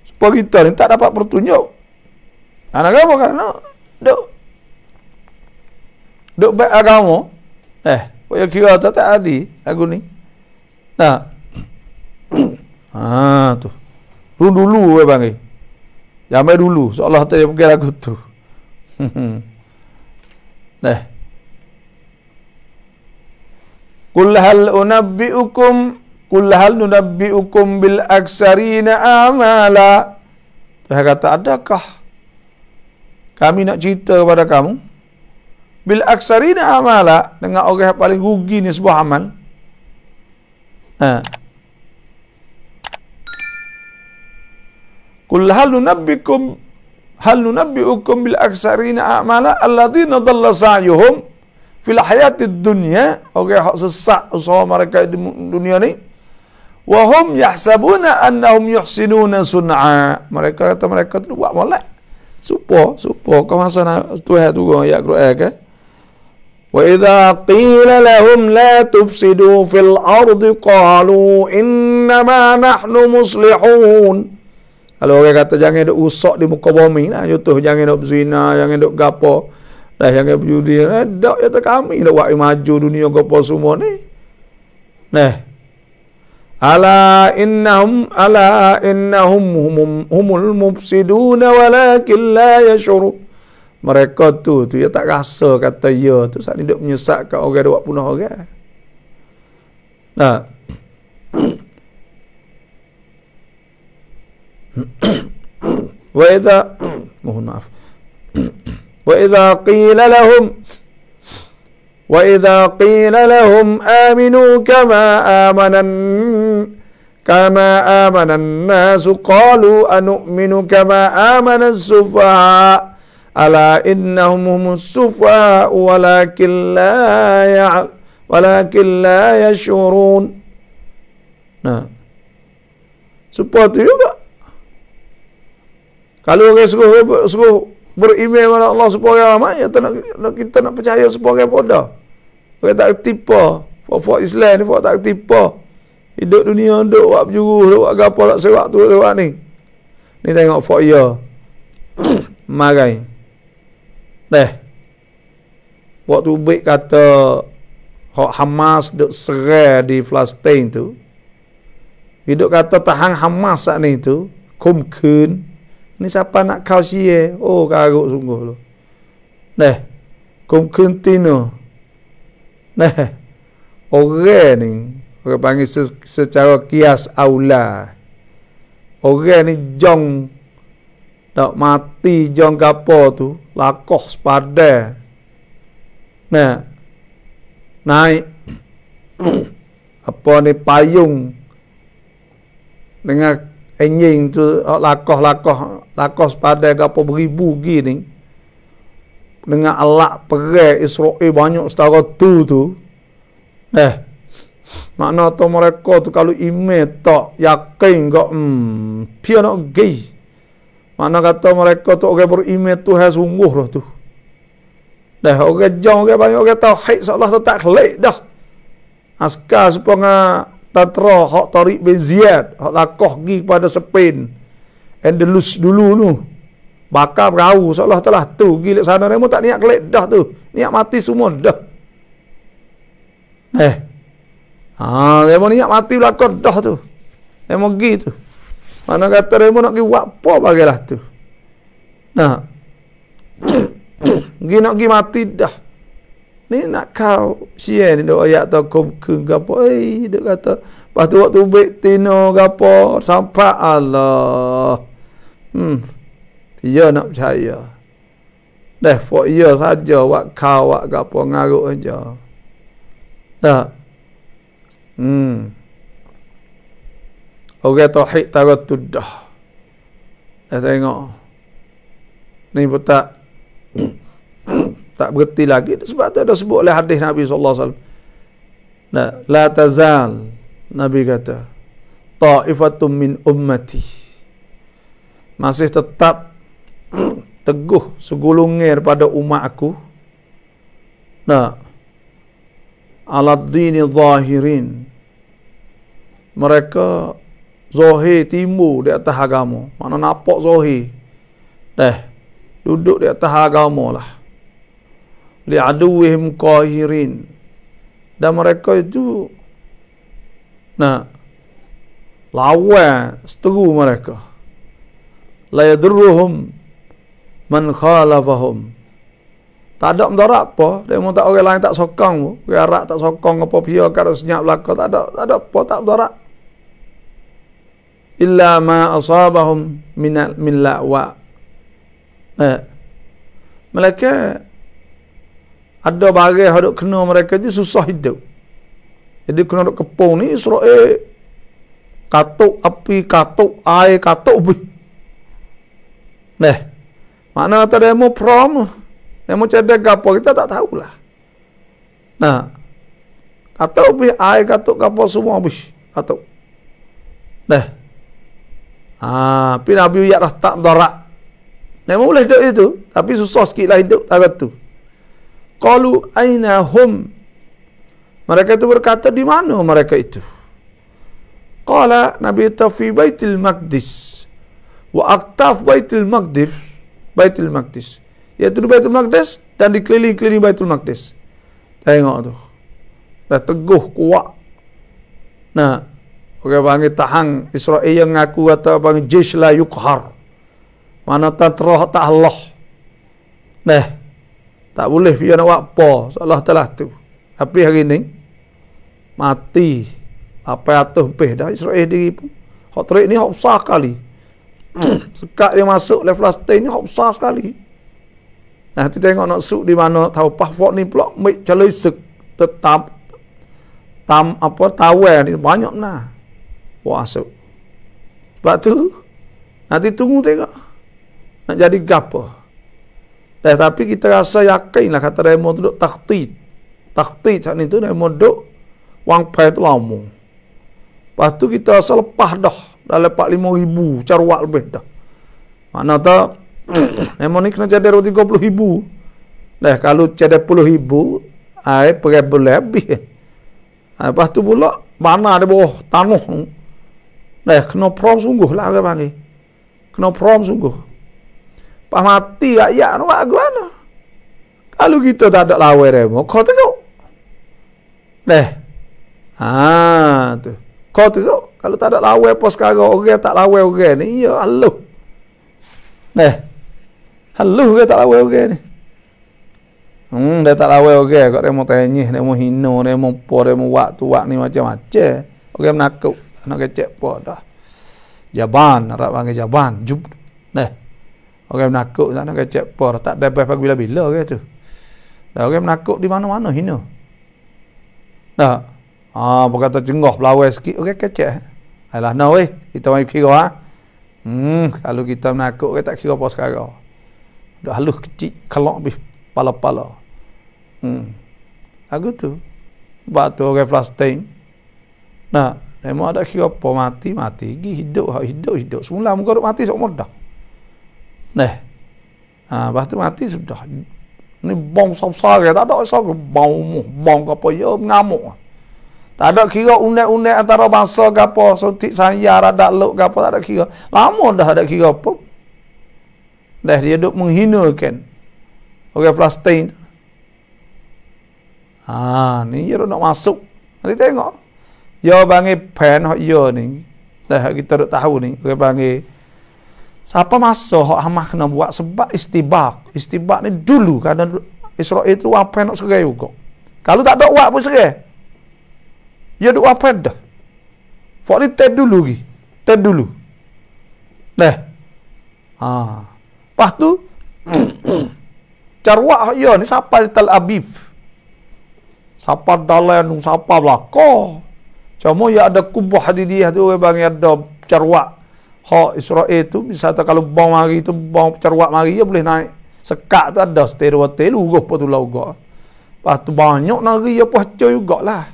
Supaya kita ni tak dapat pertunjuk. Anak agama kan, duk baik agama. Fok dia kira tak adil aku ni. Nah. Tu. Dulu panggil. Jamai dulu, seolah tak pergi lagu tu. Qul hal nunabbi'ukum bil aksarina amala. Tuhan kata, adakah kami nak cerita kepada kamu bil aksarina amala, dengan orang yang paling rugi ni sebuah amal. Qul hal nunabbi'ukum bil aksarina amala alladzina dhalla sa'yuhum fil hayatid dunya, orang hak sesak usaha mereka di dunia ni, wa hum yahsabuna annahum yuhsinuna sun'a, mereka kata mereka tu buat molek supo kau masa Tuhan tu ayat Quran ke, wa idza qila lahum la tufsidu fil ardi qalu innama nahnu muslihun. Kalau orang kata jangan duk usak di muka bumi lah, contoh jangan duk berzina, jangan duk gapo, jangan berjudi, dak kata kami dak buat maju dunia gapo semua ni. Ala innahum humul mufsiduna walakin la yashurun. Mereka tu ya tak rasa kata ya tu saat ni duk menyesatkan orang duk buat punah orang. وإذا قيل لهم آمنوا كما آمن الناس قالوا أنؤمن كما آمن السفهاء ألا إنهم هم السفهاء ولكن لا يشعرون. Supaya tu juga kalau orang suruh beriman kepada Allah supaya ramai, ya kita nak percaya supaya bodoh. Orang tak tipu, fok Islam ni fok tak tipu. Hidup dunia duk buat berjuru, duk buat gapo tak sewak tu sewak ni. Ni tengok fok ya. Marai. Waktu baik kata hak Hamas duk serang di Palestin tu. Hidup kata tahan Hamas saat ni tu, kumkun. Ni siapa nak kau share? Oh, karuk sungguh lu. Kumkun tino. Orang ni, orang panggil secara kias aula. Orang ni jong tak mati jong gapo tu, lakoh sepada. Naik apa ni payung dengan enjing tu lakoh sepada gapo beribu gini dengan alak perang Israel banyak setara tu makna tu mereka tu kalau iman tak yakin kok dia nak gay, makna kata mereka tu orang beriman Tuhan sungguh lah tu. Orang jong orang banyak orang tauhid seolah tu tak kelik dah. Askar supaya tentera hak Tariq bin Ziyad hak lakoh pergi kepada Spain Andalus dulu tu bakar perahu seolah telah tu pergi ke sana, mereka tak niat kelik dah tu, niat mati semua dah. Mereka niat mati belakang dah tu, mereka pergi tu, mana kata mereka nak pergi buat apa bagilah tu, nak pergi mati dah. Ni nak kau share ni dok ayat tu kumkun gapo dok kata lepas tu waktu baik tino gapo sampai Allah dia nak percaya for dia saja wak kau wak gapo ngaruk aja tak orang tauhid tarat tu dah tengok ni betak tak berhenti lagi sebab tu ada sebut oleh hadis Nabi sallallahu alaihi wasallam. La tazal, Nabi kata, ta'ifatum min ummati masih tetap teguh segulungnya pada umat aku. Nah, alat dini zahirin, mereka zahir timbul di atas agama. Mana nampak zahir duduk di atas agama lah. Li'aduwihim qahirin, dan mereka itu lawan seteru mereka. La yadurruhum man khalafahum, tak ada mudarat apa. Dia tak orang lain tak sokong pun, orang Arab tak sokong apa pihak kat senyap belaka, tak ada apa, tak mudarat. Illa ma asabahum min la'wa. Mereka ada barang hadap kena mereka ni susah hidup. Jadi kena duk kepung ni Israel katuk api, katuk air, katuk api. Mana kata demo prom, demo cedek apa kita tak tahulah. Katuk api, air, katuk apa semua habis. Katuk. Tapi Nabi Uyak dah tak berdarat. Demo boleh hidup itu, tapi susah sikit lah hidup tak tu. Qalu aina hum, mereka itu berkata di mana mereka itu? Qala Nabi fi Baitul Maqdis wa aktaf Baitul Maqdis, Baitul Maqdis, iaitu di Baitul Maqdis dan dikeliling-keliling Baitul Maqdis. Tengok tu, dah teguh kuat. Orang panggil tahan Israel yang ngaku atau panggil jaish la yuqhar, mana tentera tak Allah. Tak boleh dia nak buat apa seolah telah tu. Tapi hari ni mati apa atas lebih dah Israel diri pun. Hak terik ni hak besar sekali. Sekat dia masuk le Palestin ni hak besar sekali. Nanti tengok nak suk di mana, tahu passport ni pula mik calon isuk tetap tawar ni banyak nah. Buat masuk. Sebab tu nanti tunggu tengok nak jadi gapo. Tapi kita rasa yakinlah kata demo tu duk takhtit saat ni tu demo duk wang pai tu lama. Lepas tu kita rasa lepas dah dalam 45,000 carwak lebih dah. Mana tak demo ni kena jadi 30,000. Kalau jadi 10,000 ai pergi lebih. Lepas tu pula mana ada bawah tanah. Kena prom sungguh lah orang panggil. Kena prom sungguh. Pas mati rakyat nak buat mana? Kalau kita tak ada lawan demo, kau tengok. Tu. Kau tengok, kalau tak ada lawan apa sekarang, orang tak lawan orang ni, ya haluh. Haluh ke tak lawan orang ni. Dia tak lawan orang, kau demo tanya, demo hina, demo apa, demo waktu ni macam-macam. Orang menakut, nak kecek apa dah. Jaban, Arab panggil jaban, jub. Orang menakut nak kecek por, tak ada apa bila-bila ke tu. Orang menakut di mana-mana hina. Berkata cengoh pelawai sikit, orang kecek. Alah kita mai kira kalau kita menakut kita tak kira apa sekarang. Dah halus kecil kelok habis pala-pala. Aku tu. Sebab tu orang Palestin. Memang ada kira apa mati, hidup. Semula muka duk mati seumur dah. Lepas tu mati sudah. Ni bom besar ke, tak ada besar ke, bom ke apa, ya mengamuk. Tak ada kira unek-unek antara bangsa ke apa, suntik sayar, ada luk ke apa, tak ada kira. Lama dah ada kira apa. Dia duk menghinakan orang Palestin tu. Ni dia nak masuk. Nanti tengok. Ya panggil pen hak ya ni. Kita duk tahu ni, orang panggil siapa masa hak Hamas kena buat sebab istibak. Istibak ni dulu kadang Israel tu apa nak serai juga. Kalau tak ada buat pun serai. Ya duk apa dah. Fak ni ted dulu lagi. Ted dulu. Lepas tu carwak ya ni siapa di Tel Aviv. Siapa dalam siapa belaka. Cuma ya ada kubah hadidiyah tu bang ada carwak. Hak Israel tu bisa kalau bom mari tu bom carwak mari ya boleh naik. Sekat tu ada stereo lugoh apa tu lauga. Lepas tu banyak nari apa hancur jugalah.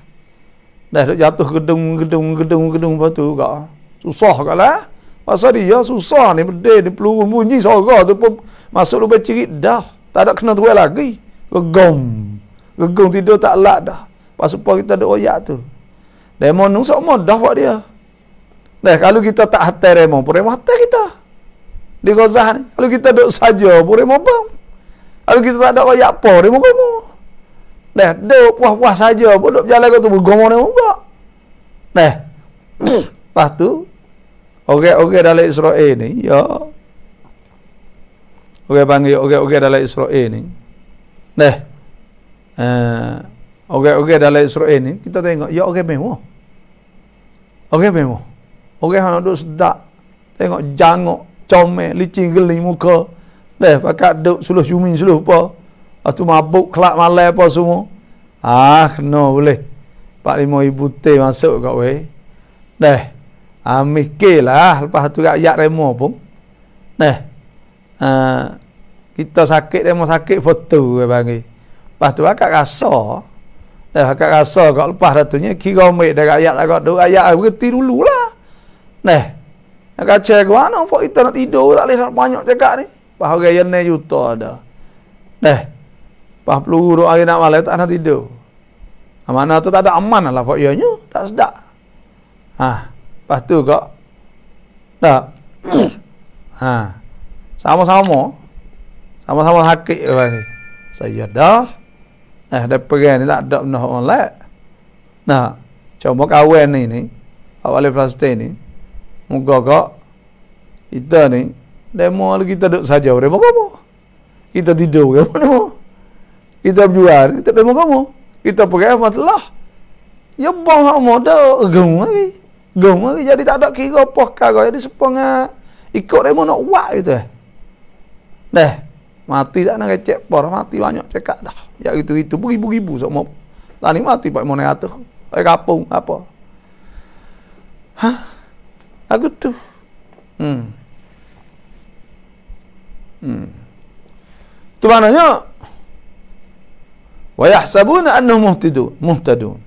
Dah jatuh gedung lepas tu juga. Susah kala. Pasal dia susah ni berdeh di peluru bunyi suara tu pun masuk lubang cirit dah. Tak ada kena tuai lagi. Gegong tidur tak lak dah. Pas supaya kita ada oyak tu. Demo nu semua dah buat dia. Dah kalau kita tak hatai remo, pun remo hatai kita. Di Gozah ni. Kalau kita duduk saja, pun remo bang. Kalau kita tak ada oyak apa, remo gomo. Dah duduk puas-puas saja, pun duduk berjalan ke tu, gomo remo juga. Dah. Lepas tu, orang dalam Israel ni, ya. Orang panggil orang dalam Israel ni. Dah. Orang dalam Israel ni, kita tengok, ya orang mewah. Orang mewah. Orang yang duduk sedap. Tengok jangok, comel, licin geli muka. Dah, pakai duduk suluh cumi, suluh apa. Lepas tu mabuk, kelak malai apa semua. Kena boleh. 4-5 ribu teh masuk kat weh. Dah. Mikirlah. Lepas tu rakyat remo pun. Dah. Kita sakit, remo sakit foto. Lepas tu akak rasa. Dah, akak rasa kat lepas datunya. Kira ambil dah rakyat lah kat tu. Rakyat berhenti dulu lah. Dah. Akak cakap mana pun kita nak tidur. Tak boleh nak banyak cakap ni. Lepas orang yang ni juta ada. Dah. Lepas peluru hari nak malam tak nak tidur. Mana tu tak ada aman lah Pak ianya, tak sedap. Lepas tu kak. Tak. Sama-sama sakit orang ni. Saya dah. Dah pergi ni tak ada benda orang lain. Cuma kawan ni awal Palestin ni. Muka kak kita ni demo kita duduk saja demo kamu. Kita tidur kamu. Kita berjual, kita demo kamu. Kita pergi matalah. Ya bang hak dah gong lagi. Jadi tak ada kira apa kagak. Jadi sepengah ikut demo nak buat gitu. Dah. Mati tak nak cek por, mati banyak cekak dah. Ya gitu beribu-ribu semua. Lah ni mati pak mana atas. Ai kapung apa. Aku tu. Tu maknanya wa yahsabuna annahum muhtadun.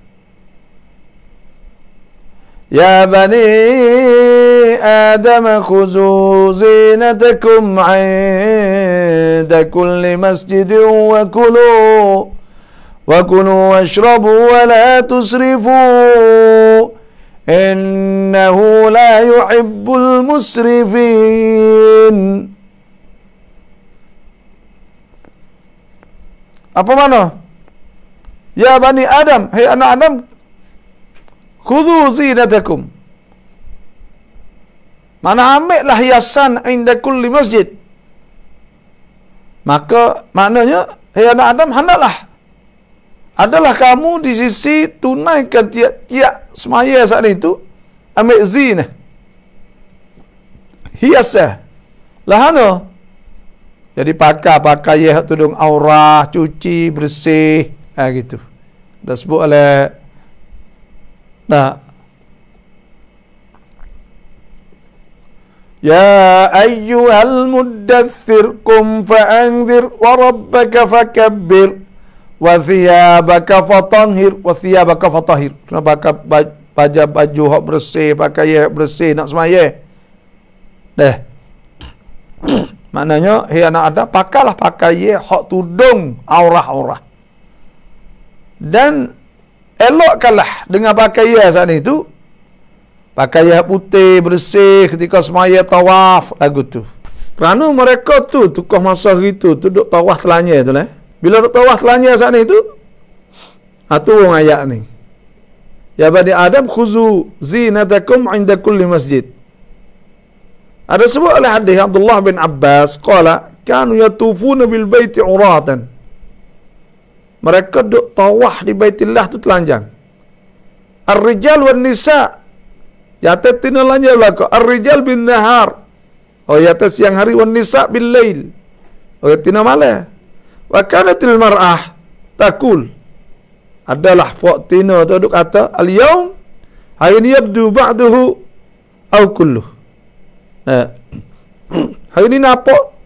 Ya bani Adam khuzu zinatakum 'inda kulli masjidin wa kulu washrabu wa la tusrifu innahu la yuhibbul musrifin. Apa mana? Ya bani Adam, hai anak Adam, khudhu zinatakum. Mana ambillah hiasan inda kulli masjid. Maka maknanya, hai anak Adam, adalah kamu di sisi tunaikan tiap-tiap semaya saat itu, ambil zina. Hiasah. Lahana. Jadi pakai ya tudung aurah, cuci, bersih, gitu. Dah sebut oleh Ya ayyuhal muddathir kum fa'anzir wa rabbaka fakabbir wa thiyabaka fatahhir. Kena pakai baju hak bersih, pakai hak bersih nak semaya. Dah. Maknanya, hei anak Adam, pakailah pakai hak tudung aurah-aurah. Dan elokkanlah dengan pakaian saat itu. Pakaian putih, bersih ketika semaya tawaf. Lagu tu. Kerana mereka tu, tukah masa itu, duduk tawaf telanya tu lah. Bila duduk tawaf telanya saat itu, tu orang ayat ni. Ya bani Adam, khuzu zinatakum 'inda kulli masjid. Ada sebut oleh hadis Abdullah bin Abbas qala kanu yatufuna bil baiti uratan. Mereka duk tawaf di Baitillah tu telanjang. Ar-rijal wan nisa. Yata tina lanja belaka. Ar-rijal bin nahar. Yata siang hari wan nisa bil lail. Tina malam. Wa kanatil mar'ah takul. Adalah fak tina tu duk kata al-yaum hari ni yabdu ba'dahu aw kulluh. Hari ni nampak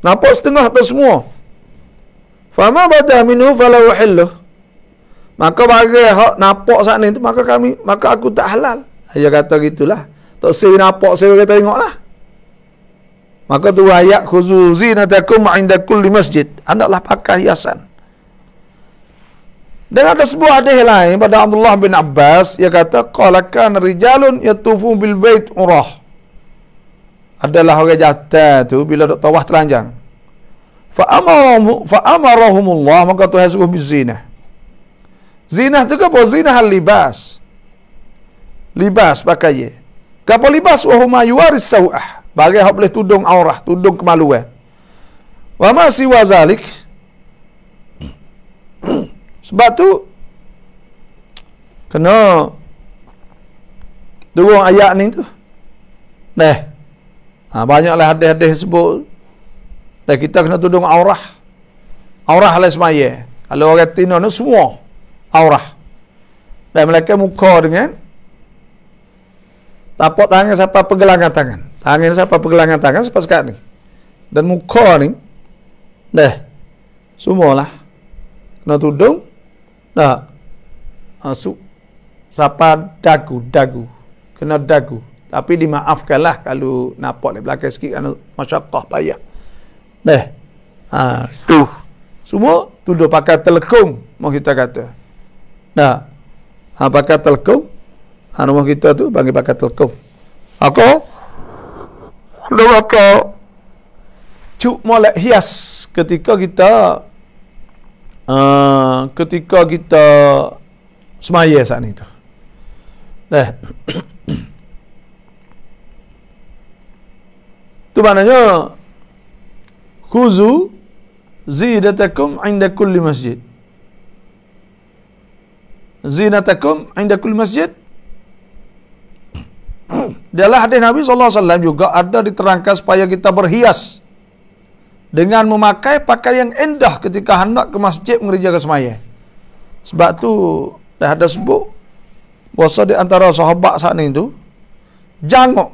nampak setengah atau semua. Fama bada minhu fala uhilluh. Maka bagi hak nampak saat ni tu, maka aku tak halal. Dia kata gitulah. Tak saya nampak, saya kata tengoklah. Maka tu ayat khuzu zinatakum 'inda kulli masjid. Hendaklah pakai hiasan. Dan ada sebuah hadis lain pada Abdullah bin Abbas, dia kata qala kana rijalun yatufu bil bait urah. Adalah orang jantan tu bila dok tawaf telanjang. Fa amarahumullah, maka Tuhan suruh berzinah. Zinah tu apa? Zinah libas. Libas pakai. Apa libas? Wa huma yuwaris sawah. Bagi hak boleh tudung aurah, tudung kemaluan. Wa ma siwa zalik. Sebab tu kena dua ayat ni tu. Banyaklah hadis-hadis sebut. Dan kita kena tudung aurah. Aurah lah semaya. Kalau orang Tino ni semua aurah. Dan mereka muka dengan tapak tangan sampai pergelangan tangan. Tangan sampai pergelangan tangan sampai sekarang ni. Dan muka ni semualah kena tudung. Masuk sampai dagu. Kena dagu. Tapi dimaafkanlah kalau nampak di belakang sikit kerana masyaqqah payah. Tu. Semua tudung pakai telekung, mau kita kata. Pakai telekung. Rumah kita tu bagi pakai telekung. Aku dah pakai cuk molek hias ketika kita semaya saat ni tu. Tu maknanya khuzu zinatakum 'inda kulli masjid. Zinatakum 'inda kulli masjid. Dalam hadis Nabi SAW juga ada diterangkan supaya kita berhias dengan memakai pakaian yang indah ketika hendak ke masjid mengerjakan semaya. Sebab tu dah ada sebut puasa di antara sahabat saat ni tu jangok.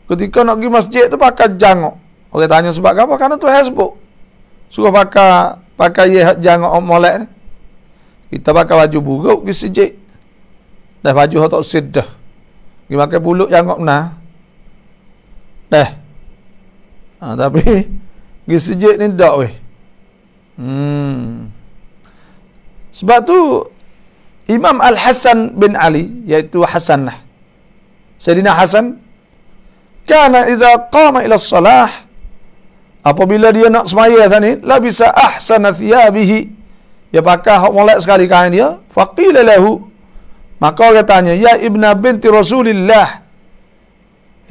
Ketika nak pergi masjid tu pakai jangok. Orang tanya sebab apa? Karena tu sebut suruh pakai jangok molek. Kita pakai baju buruk pergi masjid. Dah baju hak tak sedah. Pergi pakai buluk jangok nah. Tapi pergi masjid ni tak weh. Sebab tu Imam Al-Hasan bin Ali, iaitu Hasan lah. Sayyidina Hasan kana idza qama ila salah, apabila dia nak semaya tadi, la bisa ahsana thiyabihi, dia pakai hak molek sekali kain dia. Faqila lahu, maka orang tanya, ya ibna binti Rasulillah,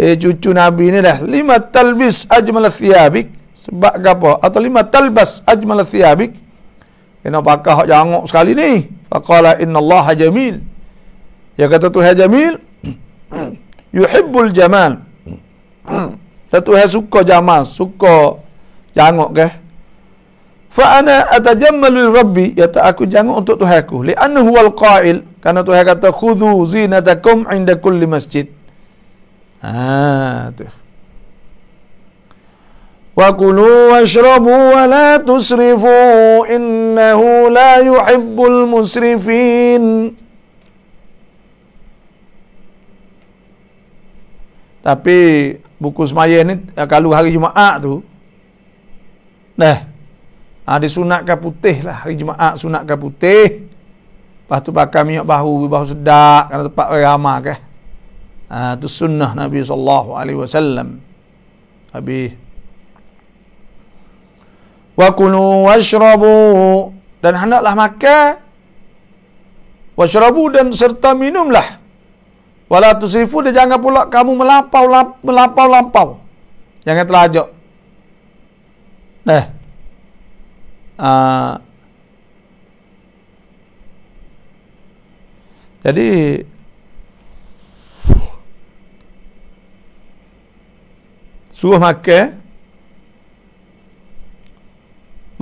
cucu Nabi ni dah, lima talbis ajmal thiyabik, sebab apa? Atau lima talbas ajmal thiyabik, kena pakai hak jangok sekali ni. Faqala innallaha jamil, dia kata Tuhan jamil, yuhibbul jamal, Tuhan suka jamal, suka jangok ke. Fa ana atajammalu rabbi, ya tak aku jangok untuk Tuhanku, li'annahu wal qail, karena Tuhan kata khudhu zinatakum 'inda kulli masjid. Tu. Wa kulu washrabu wa la tusrifu innahu la yuhibbul musrifin. Tapi buku semaya ni kalau hari Jumaat tu disunatkan putih lah. Hari Jumaat sunatkan putih. Lepas tu pakai minyak bahu sedap kerana tempat ramai ke. Tu sunnah Nabi SAW. Habis wa kulu washrabu, dan hendaklah makan, washrabu, dan serta minumlah, wala tusrifu, dan jangan pula kamu melampau, jangan terlajak. Jadi suruh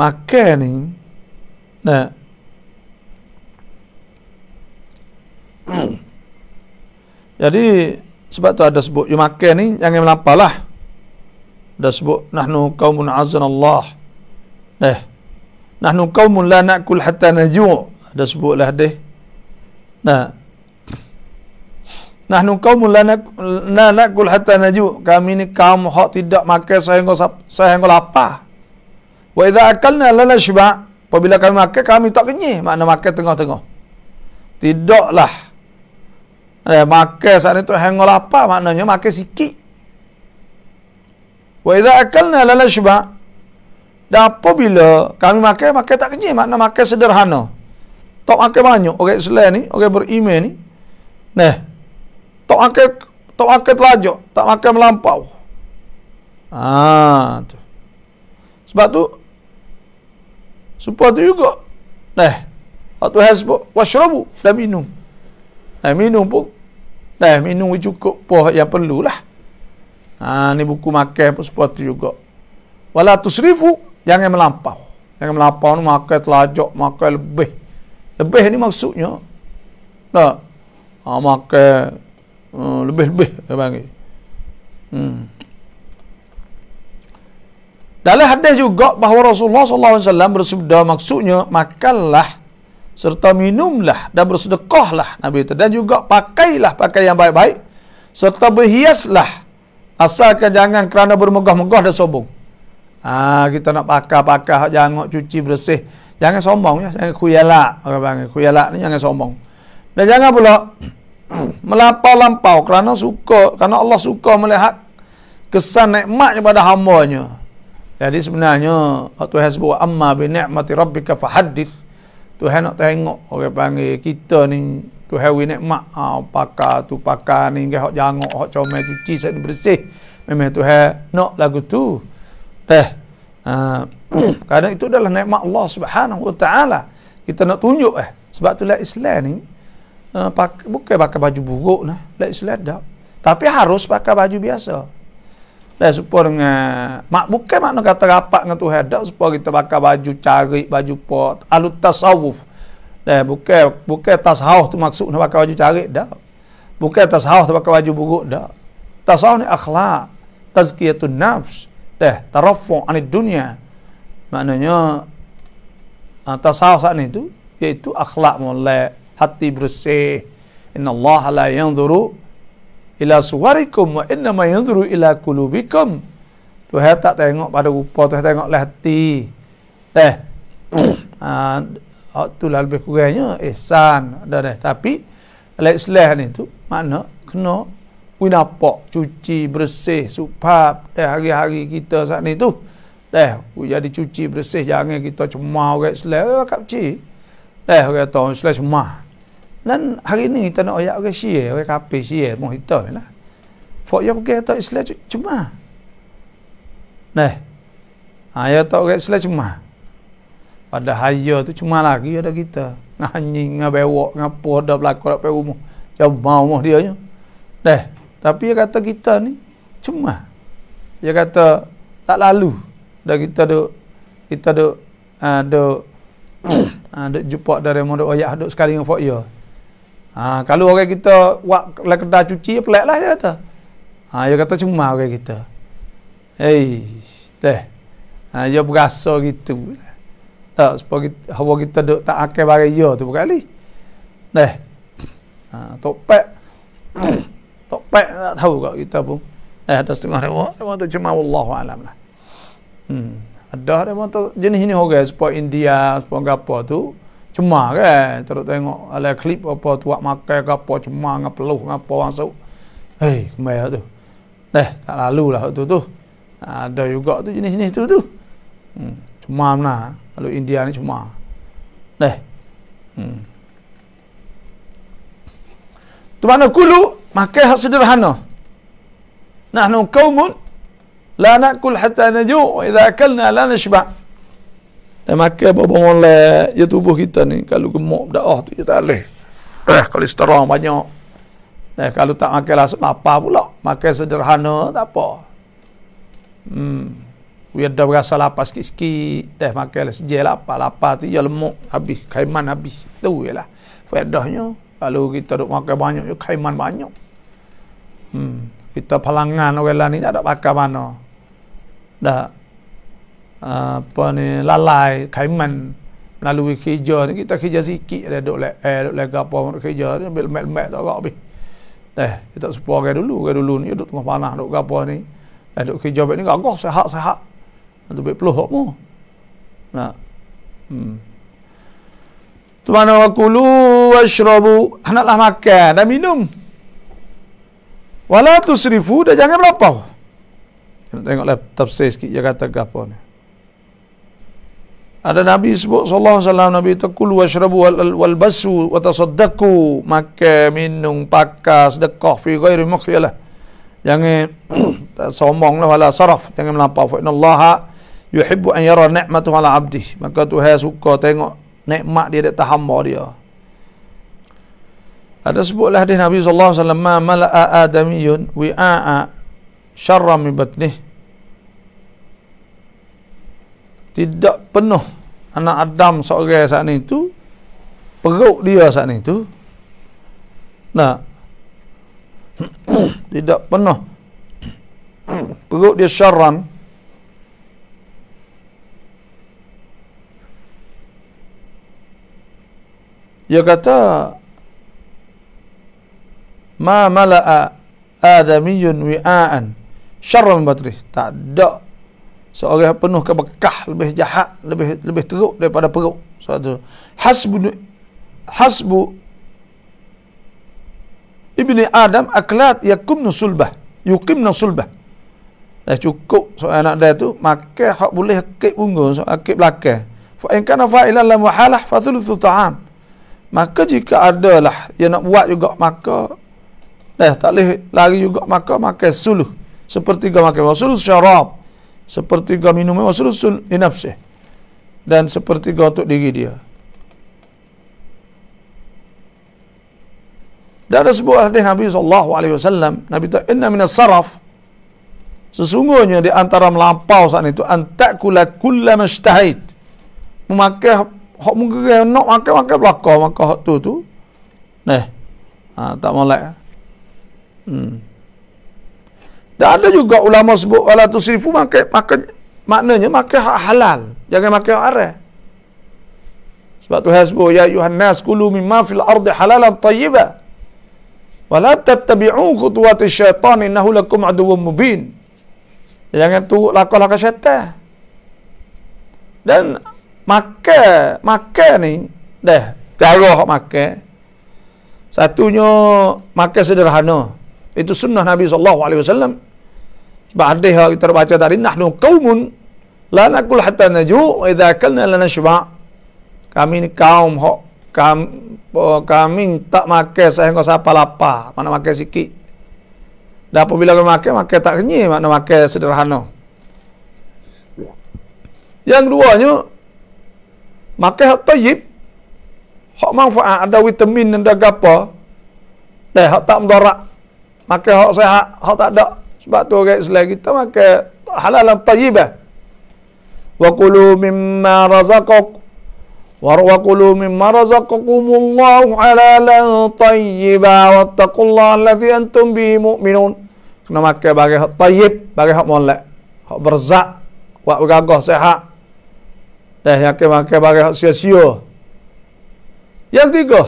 makan ni jadi sebab tu ada sebut you makan ni jangan melampau lah. Ada sebut nahnu qaumun azanallah, nahnu qaumun la na'kul hatta najuu', ada sebutlah hadis. Nah, nahnu qaumun la nakul hatta naju. Kami ni kaum hak tidak makan sehingga lapar. Wa idza akalna la nashba. Apabila kami makan, kami tak kenyang. Makna makan tengah-tengah. Tidaklah makan saat itu hingga lapar, maknanya makan sikit. Wa idza akalna la nashba. Dan apabila kami makan tak kenyang, makna makan sederhana. Tak makan banyak. Orang Islam ni, orang beriman ni, tak makan telajak, tak makan melampau. Tu. Sebab tu supaya tu juga. Tuhan sebut washrabu, dan minum. Minum pun minum cukup pun yang perlulah. Ni buku makan pun supaya tu juga. Wala tusrifu, jangan melampau. Jangan melampau ni makan telajak, makan lebih. Lebih ni maksudnya makan lebih-lebih dia panggil. Dalam hadis juga bahawa Rasulullah SAW bersabda, maksudnya makanlah serta minumlah dan bersedekahlah Nabi itu, dan juga pakailah pakaian yang baik-baik serta berhiaslah, asalkan jangan kerana bermegah-megah dan sombong. Kita nak pakai jangan cuci bersih, jangan sombong ya, jangan khuyalak. Orang panggil khuyalak ni jangan sombong. Dan jangan pula melampau-lampau kerana Allah suka melihat kesan nikmatnya pada hamba-Nya. Jadi sebenarnya Tuhan sebut amma bi ni'mati rabbika fahaddits. Tuhan nak tengok orang panggil kita ni Tuhan wi nikmat, pakai ni hak jangok, hak comel, cuci saya bersih. Memang Tuhan nak lagu tu. Kerana itu adalah nikmat Allah Subhanahu Wa Taala. Kita nak tunjuk sebab itulah Islam ni bukan pakai baju buruk lah. Islam dah. Tapi harus pakai baju biasa. Supaya dengan bukan makna kata rapat dengan Tuhan dah, supaya kita pakai baju cari, baju pot, alut tasawuf. Bukan tasawuf tu maksud nak pakai baju cari dah. Bukan tasawuf tu pakai baju buruk dah. Tasawuf ni akhlak, tazkiyatun nafs, tarafu' anid dunia. Maknanya tasawuf saat ni tu iaitu akhlak molek, hati bersih. Innallaha la yanzuru ila suwarikum wa innama yanzuru ila qulubikum. Tuhan tak tengok pada rupa, Tuhan tengoklah hati. Itulah lebih kurangnya ihsan. Tapi dalam Islam ni tu makna kena winapak, cuci bersih, supap hari-hari kita saat ni tu. Jadi cuci bersih, jangan kita cemar orang Islam kat kecil. Orang tahu Islam cemar. Dan hari ni kita nak ayat orang Syiah, orang kafir Syiah mau kita lah. Fok ya pergi kata Islam cemar. Ya tak orang Islam cemar. Pada haya tu cuma lagi ada kita. Nganying, ngabewak, ngapo dah berlaku kat rumah. Cemar rumah dia nya. Tapi dia kata kita ni cemar. Dia kata tak lalu. Dah kita duk jumpa dari modok ayat duk sekali dengan fok ya. Kalau orang kita buat kedai cuci, pelik lah dia kata. Dia kata cuma orang kita. Dia berasa gitu. Tak, supaya kita duk tak akan barang dia tu berkali. Topek tak tahu kat kita pun. Ada setengah dia tu cuma wallahu alam lah. Ada tu jenis ini orang supaya India, supaya apa tu cemar kan, terus tengok ala klip apa tuak makan ke apa cemar ngap peluh ngapa masuk. Kemai tu. Tak lalu lah tu. Ada juga tu jenis-jenis tu. Cemar mana kalau India ni cemar. Tu mana kulu makan hak sederhana. Nahnu qaumun la nakul hatta naju' wa idza akalna la nashba'. Makan apa molek ya tubuh kita ni, kalau gemuk dah tu kita boleh. Kolesterol banyak. Kalau tak makan lapar pula, makan sederhana tak apa. Biar dah berasa lapar sikit-sikit, makan sejel lapar tu ya lemuk habis, khaiman habis. Tu jelah faedahnya. Kalau kita duk makan banyak, ya khaiman banyak. Kita palangan orang lain ni tak ada pakai mana. Dah lalai khaiman melalui kerja ni, kita kerja sikit dah duk apa kerja ni ambil lemak tak agak habis. Kita sepuluh orang dulu ni duk tengah panah duk apa ni. Duk kerja baik ni gagah sehat. Tu baik peluh hokmu. Nah. Tu mana wakulu washrabu, hendaklah makan dan minum. Wala tusrifu, dan jangan melampau. Kita tengoklah tafsir sikit dia kata apa ni. Ada Nabi sebut sallallahu alaihi wasallam, Nabi takulu washrabu wal basu wa tasaddaqu, makan, minum, pakai, sedekah fi ghairi mukhyalah. Jangan sombonglah, wala saraf, jangan melampau. Fa innallaha yuhibbu an yara ni'matahu ala 'abdihi. Maka Tuhan suka tengok nikmat dia atas hamba dia. Ada sebutlah hadis Nabi sallallahu alaihi wasallam, ma mala'a adamiyun wi'a'a syarra min batnih. Tidak penuh anak Adam seorang saat itu, perut dia saat itu. Nah, tidak penuh perut dia syarran, dia kata ma mala'a adamiyun wi'aan syarran batrih, tak ada seorang penuh kebekah lebih jahat, lebih teruk daripada perut. Satu hasbu ibni Adam aklat yuqimna sulbah. Dah cukup seorang anak dia tu makan hak boleh akib bunga, akib belakang. Fa in kana fa'ilan la muhalah fa thuluthu ta'am. Maka jika adalah dia nak buat juga, maka tak boleh lari juga, maka makan suluh, sepertiga makan, suluh syarab, sepertiga minum, suluh li nafsih, dan sepertiga untuk diri dia. Dan ada sebuah hadis Nabi SAW, Nabi kata, inna minas saraf, sesungguhnya di antara melampau saat itu, antakula kulla mashtahid, memakai hak mungkin nak makan belakang, maka hak tu tak molek. Dan ada juga ulama sebut wala tusrifu, makan maknanya makan hak halal, jangan makan hak haram. Sebab Tuhan sebut ya ayuhan nas kulu mimma fil ardi halalan tayyiban wala tattabi'u khutuwati syaitan innahu lakum aduwwum mubin. Jangan turut langkah-langkah syaitan. Dan makan ni cara hak makan, satunya makan sederhana. Itu sunnah Nabi SAW. Sebab hadis yang kita baca tadi, nahnu qaumun la nakul hatta naju' wa idza akalna la nashba'. Kami ni kaum hak kami tak makan sehingga siapa lapar, mana makan sikit. Dan apabila kami makan tak kenyang, mana makan sederhana. Yang keduanya, makan hak tayyib, hak manfaat, ada vitamin, ada apa, hak tak mudarat. Makan hak sehat, hak tak ada. Sebab tu orang Islam kita makan halalan tayyibah. Wa kulu mimma razaqakumullahu halalan tayyibah wattaqullaha allazi antum bihi mu'minun. Kena makan bagi hak tayyib, bagi hak molek, hak berzak, hak bergagah sehat. Yang makan bagi hak sia-sia. Yang tiga,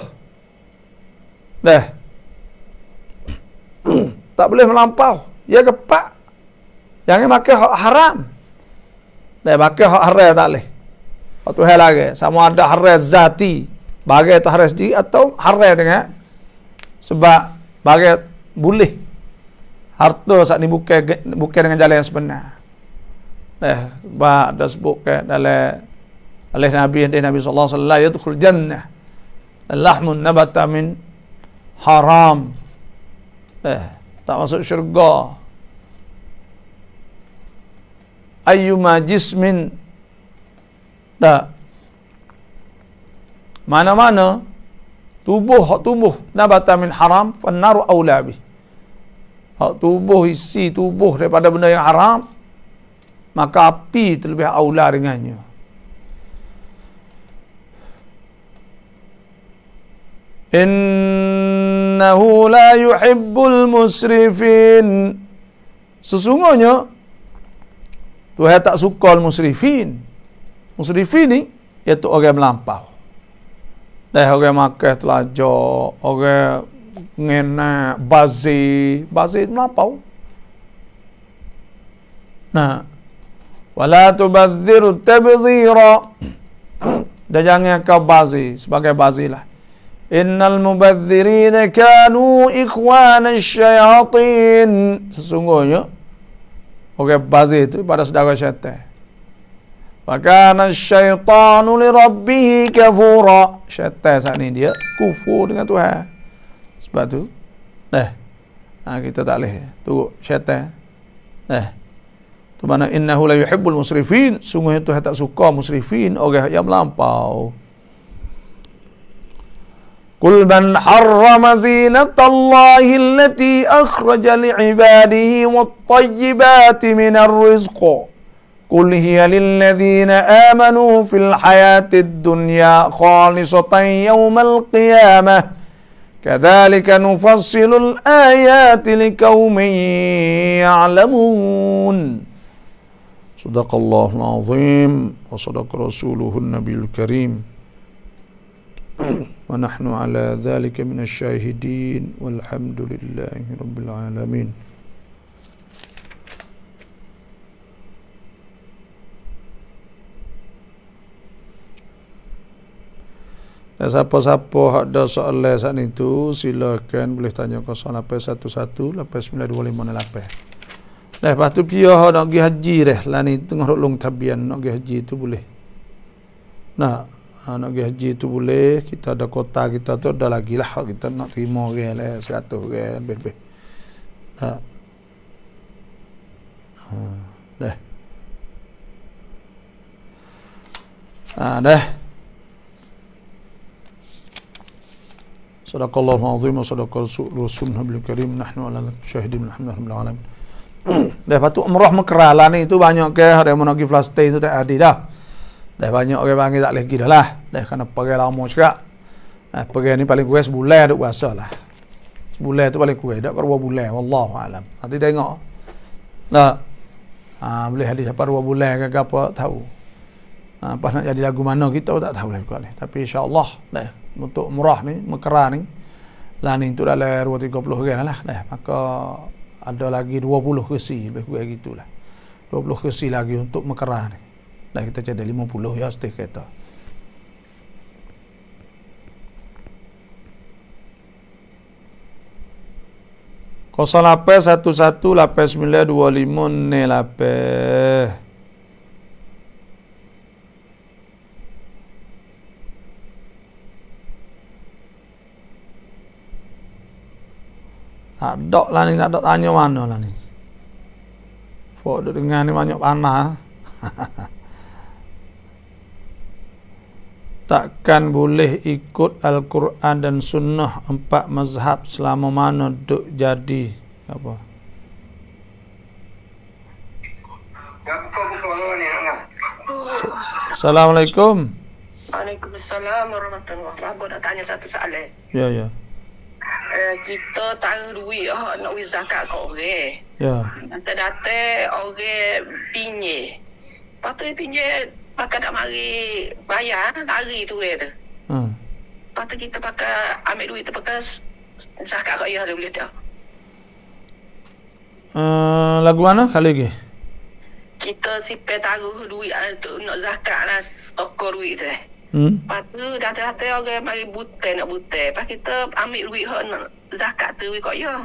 tak boleh melampau, ya kepak. Jangan makan hak haram. Makan hak haram tak boleh. Hak tu hal lagi, sama ada haram zati, bagi tu haram sendiri, atau haram dengan sebab bagi boleh harta saat ni bukan dengan jalan yang sebenar. Sebab dah sebutkan dalam oleh Nabi sallallahu alaihi wasallam, yadkhul jannah lahmun nabata min haram. Tak masuk syurga ayyuma jismin, mana-mana hak tubuh nabata min haram fannaru aula bih. Hak tubuh, isi tubuh daripada benda yang haram, maka api terlebih aula dengannya. Innahu la yuhibbul musrifin. Sesungguhnya Tuhan tak suka musrifin. Musrifin ni itu orang melampau. Dah orang makan telajak, orang ngena bazir melampau. Nah, wala tubadzir tabdzira. Dan jangan kau bazir sebagai bazir lah. Innal mubadzirina kanu ikhwana syayatin. Sesungguhnya orang bazir itu pada saudara syaitan. Wa kana syaitanu li rabbih kafura. Syaitan saat ini dia kufur dengan Tuhan. Sebab tu kita tak boleh tengok syaitan. Tu mana innahu la yuhibbul musrifin. Sungguhnya Tuhan tak suka musrifin, orang yang melampau. Qul man harrama zinatallahi allati akhraja li'ibadihi wat-tayyibati minar rizq. Qul hiya lilladhina amanu fil hayatid dunya khalisatan yawmal qiyamah. Kadzalika nufassilul ayati liqaumin ya'lamun. Sadaqallahul azim wa sadaqa rasuluhun nabiyul karim. Wa nahnu ala dzalika minasy syahidin walhamdulillahi rabbil alamin. Dan siapa-siapa ada soalan saat itu silakan boleh tanya 0811 892508. Lepas tu pihak nak pergi haji dah. Lah ni tengah long tabian nak pergi haji tu boleh. Nak pergi haji tu boleh. Kita ada kota kita tu ada lagi lah. Kita nak terima orang lah 100 orang lebih. Dah. Dah. Sadaqallahul azim wa sadaqa rasulun nabiyul karim. Nahnu ala syahidin alhamdulillah alamin. Lepas tu umrah Mekah lah ni tu banyak ke ada yang nak pergi Palestin tu tak ada dah. Dah banyak orang panggil tak boleh pergi dah lah. Dah kena pergi lama cakap. Pergi ni paling kurang sebulan duk puasa lah. Sebulan tu paling kurang, tak 2 bulan wallahu alam. Nanti tengok. Nah. Boleh hadis apa 2 bulan ke apa tahu. Pas nak jadi lagu mana kita tak tahu lah ni. Tapi insya-Allah dah untuk umrah ni Mekah ni lah ni tu dalam 2-30 orang lah dah. Maka ada lagi 20 kursi lebih kurang gitulah. 20 kursi lagi untuk Mekah ni. Dah kita jadi 50 ya setiap kereta. Kosong lapan 118925 Ada lah ni, nak tanya mana lah ni. Fok duk dengar ni banyak panah. Takkan boleh ikut Al-Quran dan Sunnah 4 mazhab selama mana duk jadi apa? Assalamualaikum. Waalaikumsalam warahmatullahi wabarakatuh. Aku nak tanya satu soalan. Ya. Kita tahu duit nak beri zakat kat orang. Ya. Data-data orang pinjam. Lepas tu pinjam pakai nak mari bayar lari tu tu. Lepas tu kita pakai ambil duit tu pakai zakat kat dia boleh tak? Lagu mana kali lagi? Kita simpan taruh duit tu nak zakat lah toko duit tu. Lepas tu data-data orang mari butai nak butai. Lepas kita ambil duit nak zakat tu kat dia.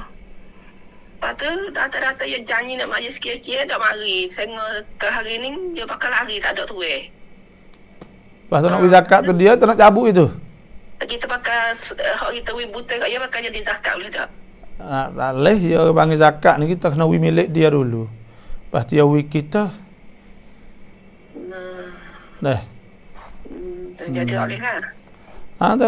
Lepas tu data-data yang janji nak mari sikit-sikit tak mari. Sehingga ke hari ni dia pakai lari tak ada tuai. Lepas tu nak beri zakat tu dia tak nak cabut itu. Kita pakai hak kita beri butai kat dia pakai jadi zakat boleh tak? Tak boleh dia panggil zakat ni kita kena beri milik dia dulu. Lepas tu dia beri kita. Dah. Jadi oleh kan?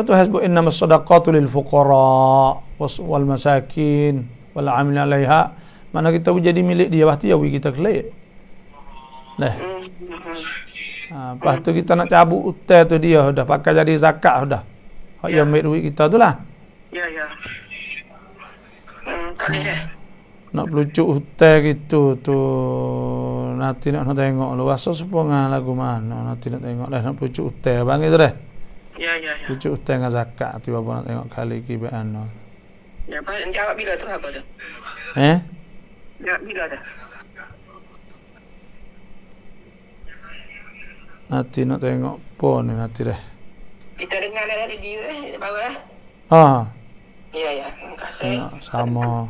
Tu hasbu innamas sadaqatu lil fuqara wal masakin wal 'amil 'alaiha. Mana kita jadi milik dia pasti dia bagi kita kelik. Dah. Lepas tu kita nak cabut hutang tu dia dah pakai jadi zakat dah. Hak yang ambil duit kita tu lah. Ya. Tak boleh dah. Nak pelucuk hutang gitu tu nanti nak tengok lu asal sepongan lagu mana nanti nak tengok dah nak pucuk utai bang itu dah. Ya. Pucuk utai dengan zakat tiba nak tengok kali kiban. Ya, jawab bila tu apa tu? Jawab bila tu? Nanti nak tengok pon ni nanti dah. Kita dengar dah radio baru dah. Ya. Terima kasih. Sama.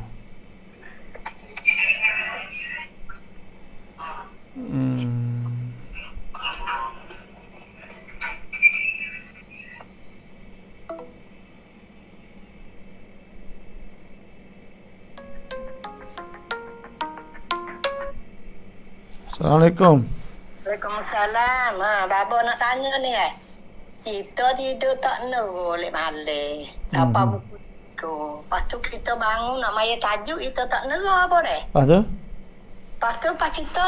Assalamualaikum. Waalaikumsalam. Babo nak tanya ni kita tidur tak nerol lek malam. Apa buku tidur. Lepas tu kita bangun nak maya tajuk kita tak nerol apa dah. Lepas tu pas kita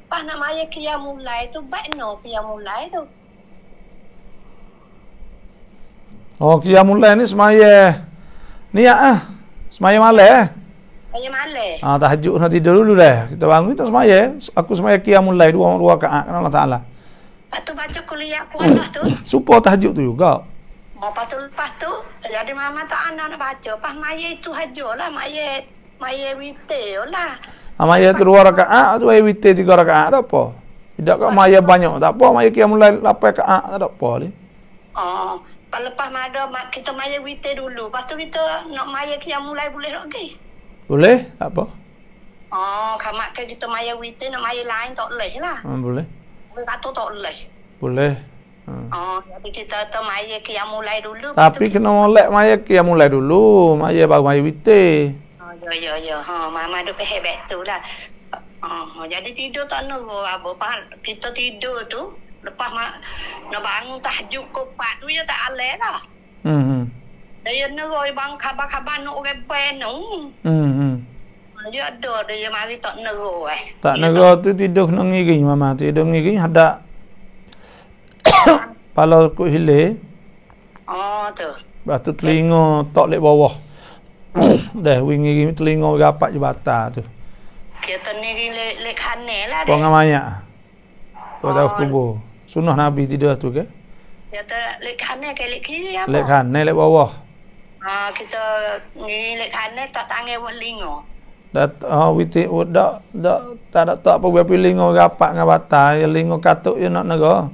pas nak maya qiyam mulai tu baik no qiyam mulai tu. Oh, qiyam mulai ni semaya niat semaya malam Maya malam. Tahajud nak tidur dulu dah. Kita bangun kita semaya. Aku semaya qiyam mulai 2 rakaat kan Allah Taala. Lepas tu baca kuliah puasa tu. Supaya tahajud tu juga. Lepas tu jadi mama tak anak nak baca. Pas maya itu hajulah maya witir lah. Maya tu 2 rakaat tu witir 3 rakaat tak apa. Tidak kau maya banyak tak apa. Maya qiyam mulai 8 rakaat tak apa ni. Lepas kita maya witir dulu. Lepas tu kita nak maya qiyam mulai boleh tak pergi? Boleh? Tak apa. Kamat ke kita maya witir nak maya lain tak boleh lah. Boleh. Boleh kata tak boleh. Boleh. Jadi kita tu maya qiyam mulai dulu. Tapi kena molek maya qiyam mulai dulu. Maya baru maya witir. Ya. Mama ada hebat tu lah. Jadi tidur tak nunggu apa. Kita tidur tu. Lepas nak bangun tahajud kopat tu ya tak alih lah. Dia neroi bang khabar-khabar nak orang pen tu. Dia ada dia mari tak neroi. Tak neroi tu tidur kena ngiring mama. Tidur ngiring hadap. Pala ku hilir. Tu. Lepas tu telinga tak lek bawah. Dah ngiring telinga rapat jebatan tu. Kita ngiring lek khaner lah. Kau ngamayak. Kau tahu kubur. Sunnah Nabi tidur tu ke? Kita lek khaner ke lek kiri apa? Lek khaner lek bawah. Kita ngiling khaner tak tangan buat lingo. Witik tak apa berapa lingo rapat dengan batal, lingo katuk je nak negara.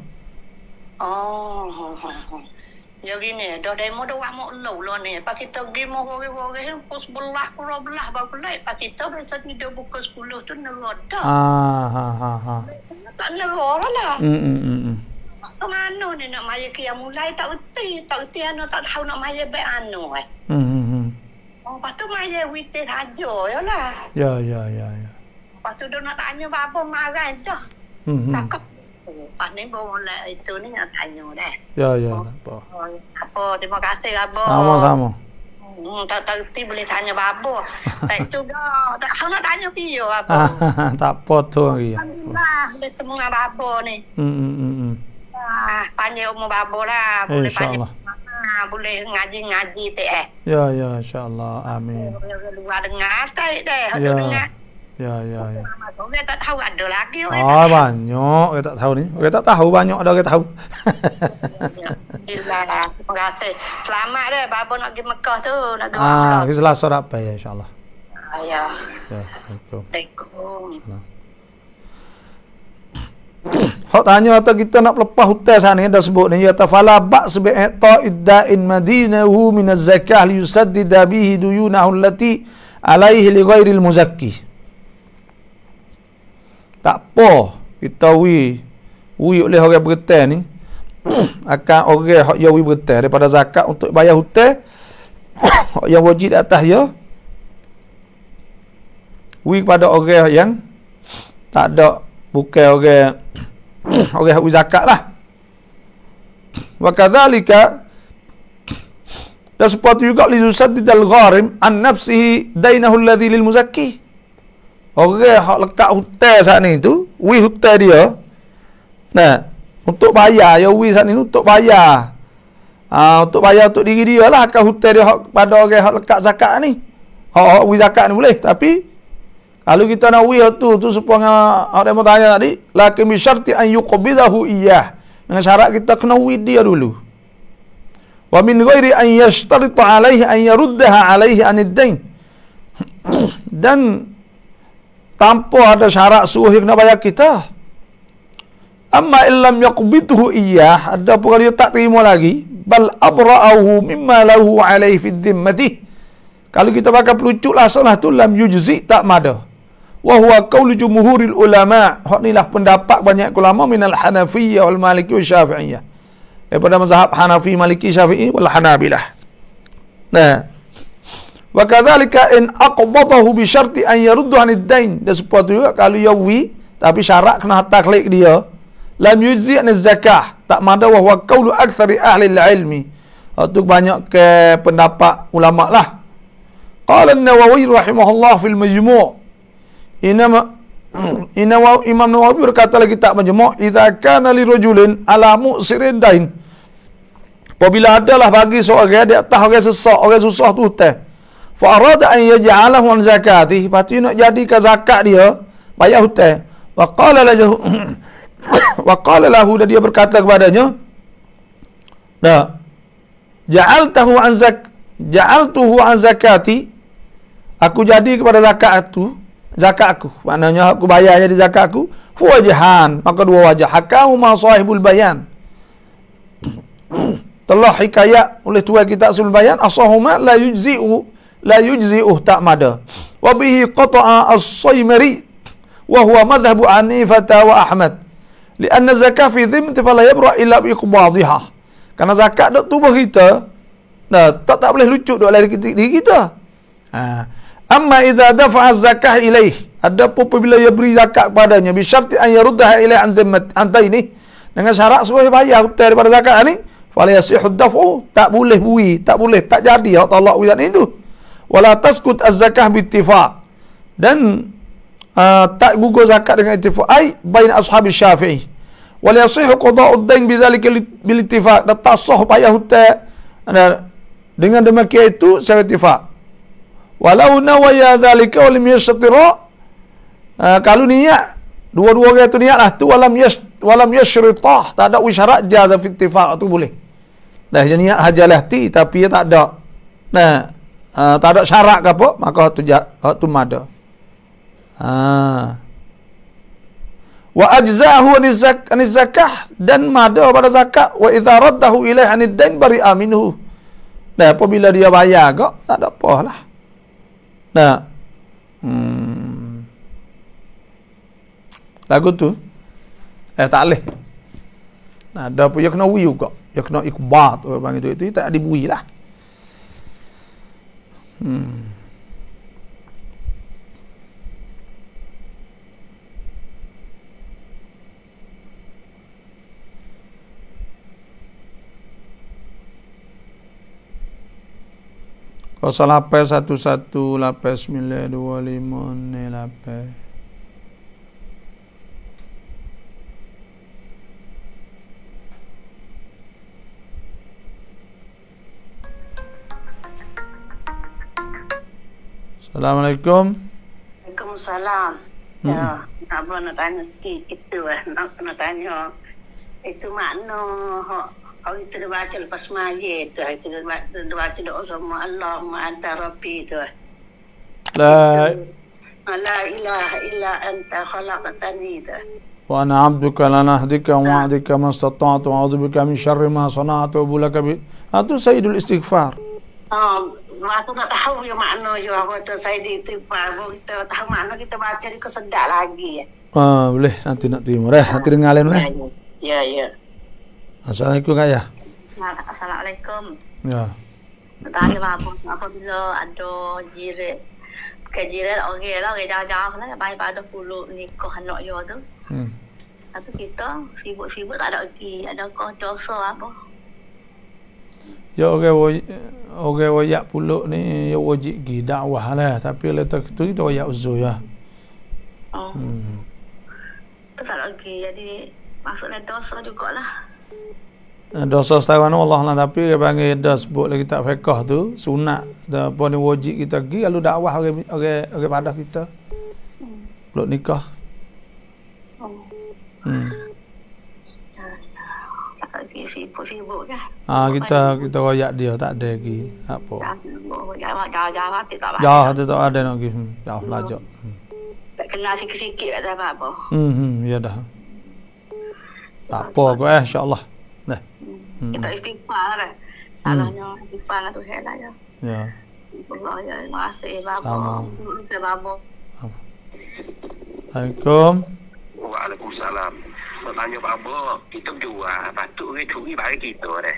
Ya gini, dah demo dah wak mok low lah ni. Pak kita pergi mau hore-hore pukul 11, pukul 12 baru lek. Pak kita biasa tidur pukul 10 tu neroda. Tak negara lah. So mana ni nak maya qiyam mulai tak erti anu tak tahu nak maya baik anu lepas tu maya witir saja ya lah. Ya. Lepas tu dia nak tanya bapa marah dah. Takut. Pas ni boleh itu ni nak tanya dah. Ya. Apa terima kasih bapa. Sama-sama. Tak erti boleh tanya bapa. Tak tu dah tak tahu nak tanya piye bapa. Tak apa tu lagi. Alhamdulillah boleh temu dengan bapa ni. Panjang umur babo lah. Boleh panjang. Boleh ngaji-ngaji teh. Ya, insya-Allah. Amin. Luar dengar tak deh. Ya. Orang tak tahu ada lagi banyak. Orang tak tahu ni. Orang tak tahu banyak ada orang tahu. Alhamdulillah. Terima kasih. Selamat deh babo nak pergi Mekah tu. Nak pergi Selasa dapat ya insya-Allah. Ya. Assalamualaikum. Hak tanya atau kita nak lepas hutang sana dah sebut ni ya tafala ba's bi ta'iddain madinahu min az-zakah li yusaddida bihi duyunahu allati alaihi li ghairil muzakki. Tak apa kita wi oleh orang berhutang ni akan orang hak yang wi berhutang daripada zakat untuk bayar hutang hak yang wajib atas ya wi pada orang yang tak ada bukan orang hak zakat lah. Wa kadzalika dan seperti juga li yusaddidal gharim an nafsihi dainahu alladhi lil muzakki. Orang hak lekat hutang saat ni tu, wi hutang dia. Nah, untuk bayar ya wi saat ni untuk bayar. Untuk bayar untuk diri dia lah akan hutang dia hak pada orang hak lekat zakat ni. Hak wi zakat ni boleh tapi Kalau kita nak wih tu supaya ada yang tanya tadi, lakin bi syarti an yuqbidahu iyyah. Dengan syarat kita kena wih dia dulu. Wa min ghairi an yashtarita alaihi an yaruddaha alaihi anid dain. Dan tanpa ada syarat suruh kena bayar kita. Amma illam yaqbidhu iyyah, ada pun dia tak terima lagi, bal abra'ahu mimma lahu alaihi fi dhimmati. Kalau kita pakai pelucuk lah salah tu lam yujzi, tak mada. Wa huwa qaulu jumhuril ulama. Hak inilah pendapat banyak ulama minal Hanafiyyah wal Maliki wal Syafi'iyah. Daripada mazhab Hanafi, Maliki, Syafi'i wal Hanabilah. Nah. Wa kadzalika in aqbadahu bi syarti an yaruddu 'anid dain. Dan seperti juga kalau yawi tapi syarat kena taklid dia, lam yujzi 'anil zakah. Tak mada wa huwa qaulu aktsari ahli ilmi. Itu banyak ke pendapat ulama lah. Qala an-Nawawi rahimahullah fil Majmu'. Imam Nawawi berkata lagi tak Majmu', idza kana li rajulin ala mu'sirin dain. Apabila adalah bagi seorang di atas orang sesak, orang susah tu hutang. Fa arada an yaj'alahu an zakatih, pasti nak jadikan zakat dia, bayar hutang. Wa qala lahu dan dia berkata kepadanya, dah ja'altuhu an zakati, aku jadi kepada zakat aku, maknanya aku bayar jadi zakat aku, fuwajahan, maka dua wajah. Hakahu ma sahibul bayan, telah hikayat oleh tuan kita Usul Bayan, asahuma la yujzi'u tak mada. Wa bihi qata'a as-Saymari wa huwa madhhabu Hanifah wa Ahmad. Lianna zakat fi dhimmati fala yabra illa bi iqbadhiha. Karena zakat dok tubuh kita, tak boleh lucuk dok dari diri kita. Amma idza dafa'a zakah ilaih, adapun apabila ia beri zakat kepadanya bi syarti an yaruddaha ilaih an zimmat antaini, dengan syarat suruh bayar hutang daripada zakat ni, fala yasihu daf'u, tak boleh bui, tak jadi hak talak wisan itu. Wala taskut az-zakah bi ittifaq, dan tak gugur zakat dengan ittifaq ai bain ashabi Syafi'i. Wala yasihu qada'u ad-dain bidzalika bil ittifaq, dan tak sah bayar hutang dengan demikian itu secara ittifaq. Walau nawaya dzalika wa lam yashtira, kalau niat dua-dua orang tu niat lah tu walam yashritah, tak ada syarat jaz fi ittifaq tu boleh. Dah dia niat hajalah ti tapi dia tak ada. Tak ada syarat ke apa, maka tu mada. Wa ajza'ahu an zakah, dan mada pada zakat. Wa idza raddahu ilaihi anid dain bari'a minhu. Dah apabila dia bayar ke tak ada apalah. Lagu tu tak boleh. Ada pun dia kena wi juga. Dia kena ikbat orang panggil itu tak dibui lah. Kosong lapas 11 lapas 925 ni lapas. Assalamualaikum. Waalaikumsalam. Ya, abang nak tanya sikit itu nak tanya. Itu makna orang itu dia baca lepas mayit tu, itu dia baca doa sama Allahumma anta rabbi tu. La ilaha illa anta khalaqtani tu. Wa ana 'abduka la nahdika wa wa'dika ma istata'tu wa a'udzubika min syarri ma sana'tu wa bulaka bi. Itu sayyidul istighfar. Aku tak tahu yang makna je apa tu saya diistighfar. Kita tahu makna kita baca di kesedak lagi. Boleh nanti nak terima dah. Nanti dengar lain lah. Ya. Assalamualaikum ayah. Assalamualaikum. Ya. Tanya apabila ada jiran orang lah, orang jauh-jauh lah, baik pada puluh nikah anak yo tu. Tapi kita sibuk tak ada lagi, ada kau dosa apa? Ya orang wayak puluk ni ya wajib pergi dakwah lah, tapi letak tu kita wayak uzur ya. Tu tak lagi, jadi maksudnya dosa jugalah. Dosa setakat Allah lah, tapi dia panggil dah sebut lagi tak fiqh tu sunat apa ni wajib kita pergi kalau dakwah orang padah kita. Peluk nikah. Tak lagi sibuk-sibuk kan. Kita royak dia tak ada lagi. Apa? Jauh-jauh hati tak apa. Jauh hati tak ada nak pergi. Jauh lajak. Tak kenal sikit-sikit tak apa-apa. Ya dah. Tak apa kau insya-Allah. Dah. Kita istighfar lah. Salahnya istighfar lah Tuhan lah ya. Ya. Allah ya, terima kasih bapa. Saya bapa. Assalamualaikum. Waalaikumsalam. Bertanya bapa, kita jual, patut orang curi barang kita dah.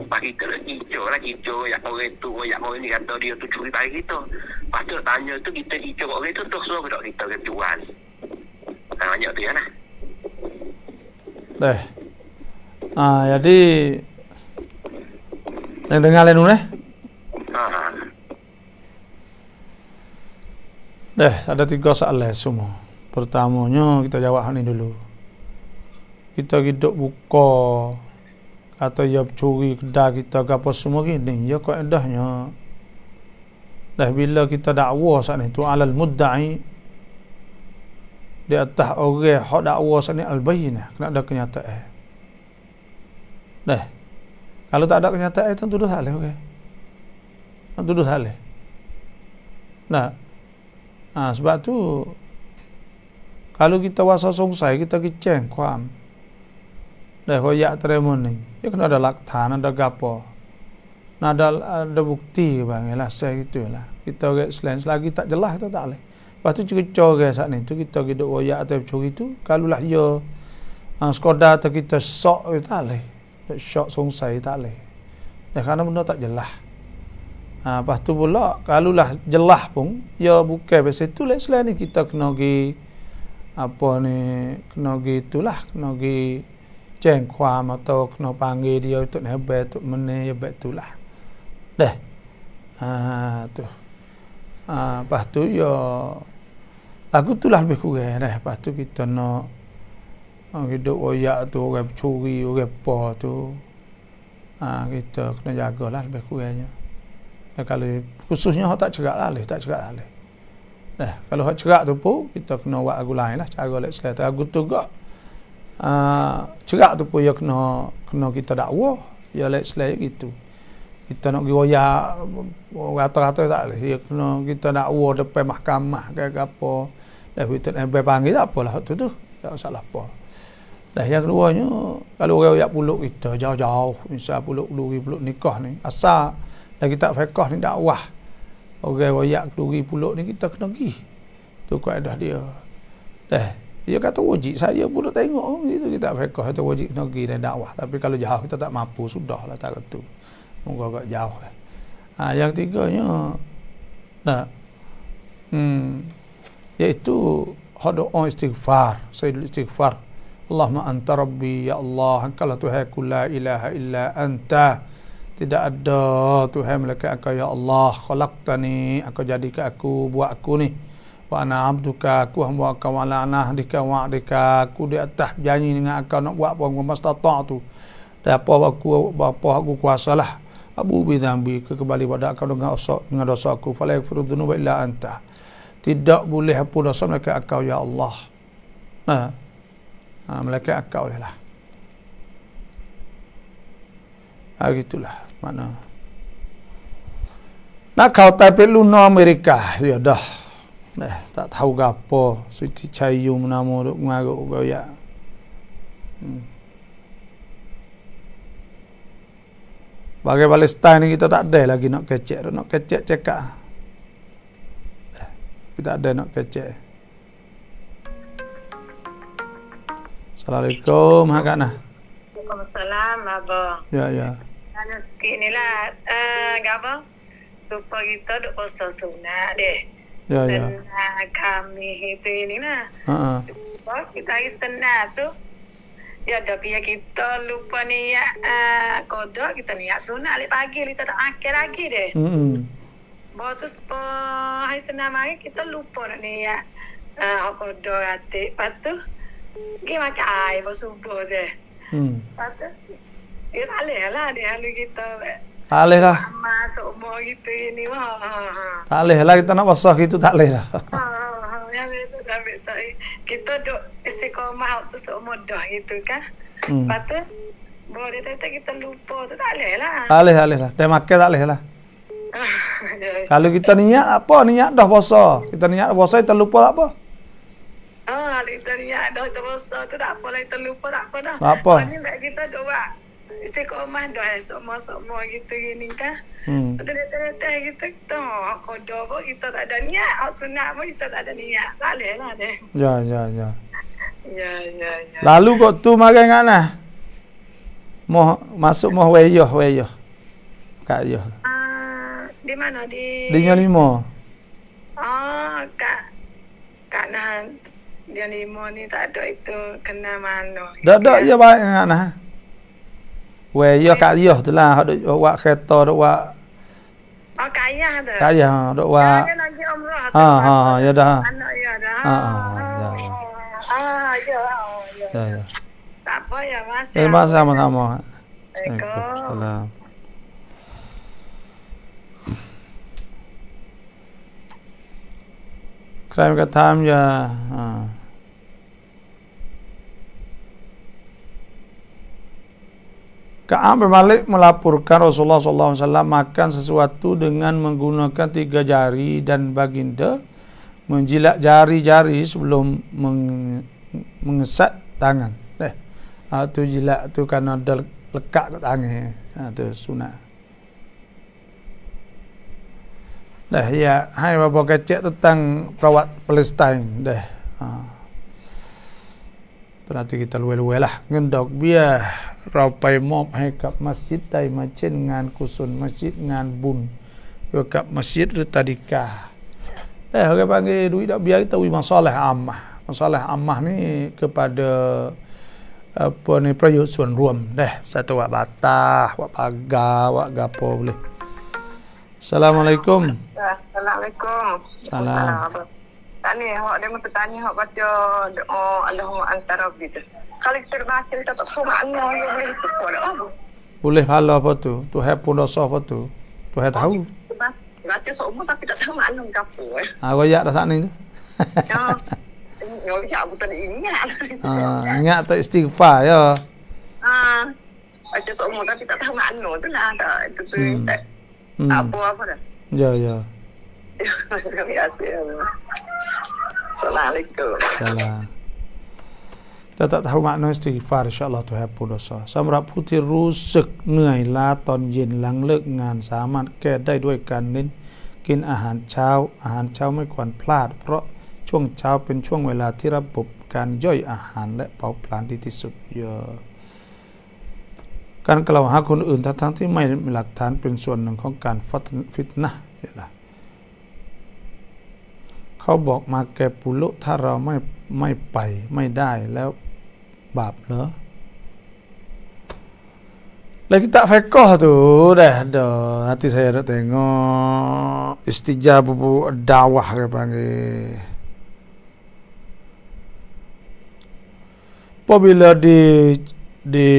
Bagi kita hijau yang orang tu, yang orang ni kata dia tu curi barang kita. Patut tanya tu kita hijau orang tu dosa ke tak kita jual. Tanya tu ya lah. Dah. Jadi yang dengar lenu nih. Ada 3 soalan semua. Pertamanya kita jawab ni dulu. Kita hidup buka atau ya curi kedai kita ke apa semua gini, ya kaedahnya dah bila kita dakwa saat ni tu alal mudda'i di atas orang hak dakwa saat ni al-bayyinah, kena ada kenyataan. Kalau tak ada kenyataan tentu tuduh tak boleh, okey. Tuduh tak boleh. Sebab tu kalau kita wasa sungsai, kita keceng kuam. Hoyak terima ni. Ya kena ada laktan, ada gapo. Ada bukti bang, lah saya gitulah. Kita orang Islam selagi tak jelas kita tak boleh. Lepas tu cerita orang saat ni tu kita hidup hoyak atau curi tu, kalau lah ya sekadar atau kita sok tak boleh. Sok sungsai tak boleh. Kerana benda tak jelas. Lepas tu pula kalau lah jelas pun, ya bukan pasal tu lah Islam ni kita kena pergi apa ni, kena pergi itulah, kena pergi ceng kuam atau kena panggil dia untuk hebat untuk mana hebat itulah. Tu. Lepas tu ya aku itulah lebih kurang dah. Lepas tu kita nak hidup royak tu orang curi, orang apa tu. Kita kena jagalah lebih kurangnya. Kalau khususnya hak tak cerak lah, tak cerak lah. Kalau hak cerak tu pun kita kena buat lagu lain lah, cara lek Islam. Lagu tu gak cerak tu pun ya kena kita dakwa, ya lek Islam gitu. Kita nak pergi royak rata-rata tak boleh. Ya kena kita dakwa depan mahkamah ke apa. Dah kita nak panggil tak apalah hak tu. Tak masalah apa. Yang keduanya kalau orang royak puluk kita jauh-jauh, misal puluk nikah ni, asal dah kita fiqh ni dakwah. Orang royak keluri puluk ni kita kena pergi. Tu kaedah dia. Dia kata wajib, saya pun nak tengok gitu, kita fiqh itu wajib kena pergi dan dakwah. Tapi kalau jauh kita tak mampu, sudahlah tak tu. Moga agak jauh. Yang ketiganya iaitu doa istighfar, sayyidul istighfar. Allahumma anta rabbi, ya Allah, engkaulah Tuhanku, la ilaha illa anta. Tidak ada Tuhan melainkan Engkau ya Allah. Khalaqtani, Engkau jadikan aku, buat aku ni. Wa ana abduka, aku hamba Engkau, wa ala nahdika wa'dika, aku di atas janji dengan Engkau nak buat apa mastata'tu. Dan apa aku kuasalah. Abu bi dzambi, kembali pada Engkau dengan dosa aku. Fala yaghfiru dzunuba illa anta. Tidak boleh hapus dosa melainkan Engkau ya Allah. Melainkan Engkau lah. Gitulah mana. Nak kau tapi luno Amerika ya dah. Tak tahu gapo. Siti Cahyum nama duk ngaruk goyak. Bagi Palestin ni kita tak ada lagi nak kecek. Nak kecek cekak. Tapi tak ada nak kecek. Assalamualaikum Hakana. Waalaikumsalam abang. Ya. Inilah apa? Supaya kita duk puasa sunat deh. Ya. Dan kami itu ini nah. Supaya kita istinat tu. Ya tapi ya kita lupa niat kodok, kita niat sunat lek pagi kita tak akhir lagi deh. Bagus istinat mari kita lupa nak niat kodok hati. Lepas tu pergi makan air subuh deh. Lepas tu dia tak boleh lah dia halu kita. Tak boleh lah. Masuk umur gitu ini. Tak boleh lah kita nak basah gitu tak boleh lah. Kita duk istiqomah tu seumur dah gitu kan. Lepas tu boleh kita lupa tu tak boleh lah. Tak boleh lah. Dia makan tak boleh lah. Kalau kita niat apa? Niat dah puasa. Kita niat puasa kita lupa tak apa? Kita niat dah puasa tu tak apa lah, kita lupa tak apa dah. Tak apa. Ni nak kita duk buat istiqomah dah semua gitu gini kan. Betul-betul kita kodoh pun kita tak ada niat, sunat pun kita tak ada niat. Tak boleh lah deh. Ya. Ya. Lalu kok tu makan kat nah? Masuk weyoh. Kat yo. Di mana di? Di Nyolimo. Kat nah dia limo ni tak ada itu kena mana. Dak ya baik kat nah. Weyoh kat yo tu lah, hak duk wak kereta duk wak. Kaya tu. Kaya duk wak. Kan lagi umrah. Ya dah. Anak ya dah. Ya. Tak apa ya Mas. Terima kasih sama-sama. Waalaikumsalam. Krem katam ya. Ka'ab bin Malik melaporkan Rasulullah SAW makan sesuatu dengan menggunakan 3 jari dan baginda menjilat jari-jari sebelum mengesat tangan. Tu jilat tu kerana ada lekat kat tangan. Tu sunat. Ya, hai bapa kecek tentang perawat Palestin Berarti kita luwe-luwe lah ngendok biar raupai mob hai kap masjid tai macen ngan kusun masjid ngan bun yo kap masjid tu tadika. Orang panggil duit dak biar kita masalah ammah. Masalah ammah ni kepada apa ni perayaan ruam satu wak batah, wak pagar, wak gapo boleh. Assalamualaikum. Assalamualaikum. Salam. Tani hok dia mesti tanya hok baca doa Allahumma anta rabbi tu. Kalau kita baca kita tak tahu makna dia boleh ikut apa. Boleh pahala apa tu? Tuhan pun dosa apa tu? Tuhan tahu. Baca semua tapi tak tahu makna apa. Royak dah sana tu. Ya, betul ingat. Ingat tak istighfar ya. Baca semua tapi tak tahu makna tu lah tak itu apa dah. Ya. Assalamualaikum. Salam. Kita tak tahu makna istighfar, insya-Allah Tuhan pun dosa. Sำหรับผู้ที่รู้สึกเหนื่อยล้าตอนเย็นหลังเลิกงานสามารถแก้ได้ด้วยการเน้นกินอาหารเช้าไม่ควรพลาดเพราะช่วงเช้าเป็นช่วงเวลาที่ระบบการย่อยอาหารและเผาผลาญดีที่สุดการกล่าวหาคนอื่นทั้งที่ไม่มีหลักฐานเป็นส่วนหนึ่งของการฟิตนะห์เขาบอกมาแก่ปุโรถ้าเราไม่ไปไม่ได้แล้วบาปเหรอ Lagi tak fiqh tu dah hati saya dah tengok istijabah dakwah ke panggil. Apabila di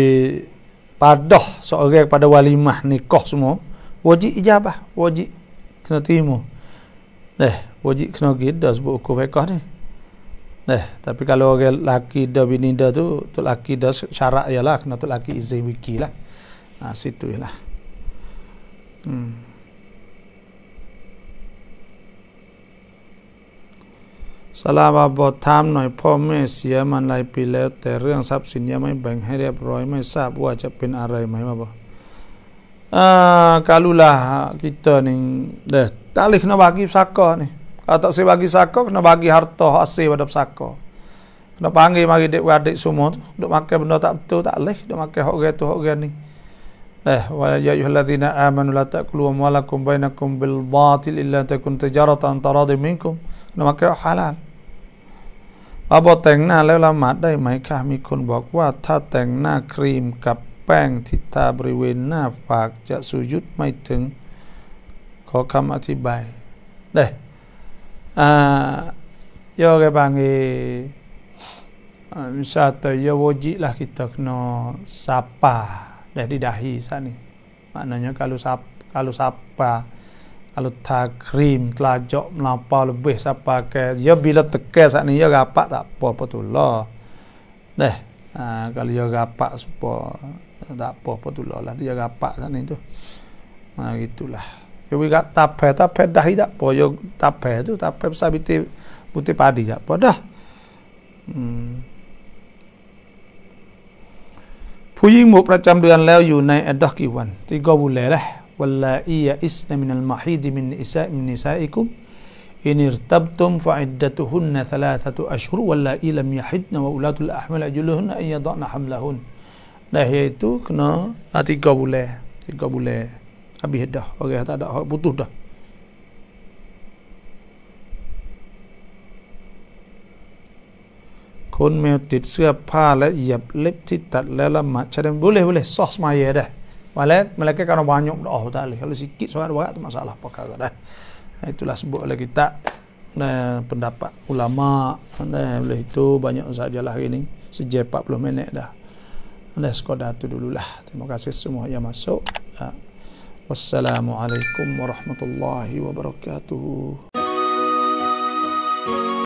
padah seorang pada walimah nikah semua, wajib ijabah, wajib kena terima. Wajib kena gida sebut hukum fiqh ni. Tapi kalau orang laki dah bini dah tu laki dah syarat ialah kena tu laki izin wiki lah. Situ lah. Salam บอกถามหน่อยพ่อแม่เสียมาหลายปีแล้วแต่เรื่องทรัพย์สินยังไม่แบ่งให้เรียบร้อยไม่ทราบว่าจะเป็นอะไรไหมบอกkalulah kita ni tak boleh kena bagi zakah ni. Kalau tak saya bagi zakah kena bagi harta hasil pada zakah. Kena panggil mari adik-adik semua tu duk makan benda tak betul tak boleh duk makan hak orang tu hak orang ni. Wa ya ayyuhallazina amanu la ta'kulu amwalakum bainakum bil batil illa takun tijaratan taradin minkum. Kena makan halal. บอกแต่งหน้าแล้วละหมาดได้ไหมคะมีคนบอกว่าถ้าแต่งหน้าครีมกับแป้งที่ทาบริเวณหน้าปากจะสุยุดไม่ถึงขอคำอธิบายได้ya orang panggil misalnya ya wajib lah kita kena sapa di dahi saat ni maknanya kalau sapa Kalau takrim telajak melampau lebih siapa ke dia bila tekan saat ni dia rapat tak apa tu lah. Deh. Kalau dia rapat supaya tak apa tu lah dia rapat saat ni tu. Gitulah. Yo gak tape dah tak apa yo tape tu tape besar putih padi tak apa dah.ผู้หญิงหมดประจำเดือนแล้วอยู่ในอัดดอกกี่วัน3 bulan lah. Wallahi ya'isna minal mahid min nisaikum in irtabtum fa'iddatuhunna 3 ashhur wallahi lam yahidna wa ulatul ahmal ajluhunna an yad'na hamlahun. Dah iaitu kena 3 bulan. 3 bulan. Habis dah. Orang tak ada hak putus dah. Kon แมวติดเสื้อผ้าและเหยียบเล็บที่ตัดแล้วละหมาดใช่ไหมboleh sah semaya dah. Malaikat kalau banyak dah tak boleh. Kalau sikit solat berat tu masalah perkara dah. Itulah sebut oleh kita pendapat ulama. Oleh itu banyak sajalah hari ni. Sejam 40 minit dah. Sekadar tu dululah. Terima kasih semua yang masuk. Wassalamualaikum warahmatullahi wabarakatuh.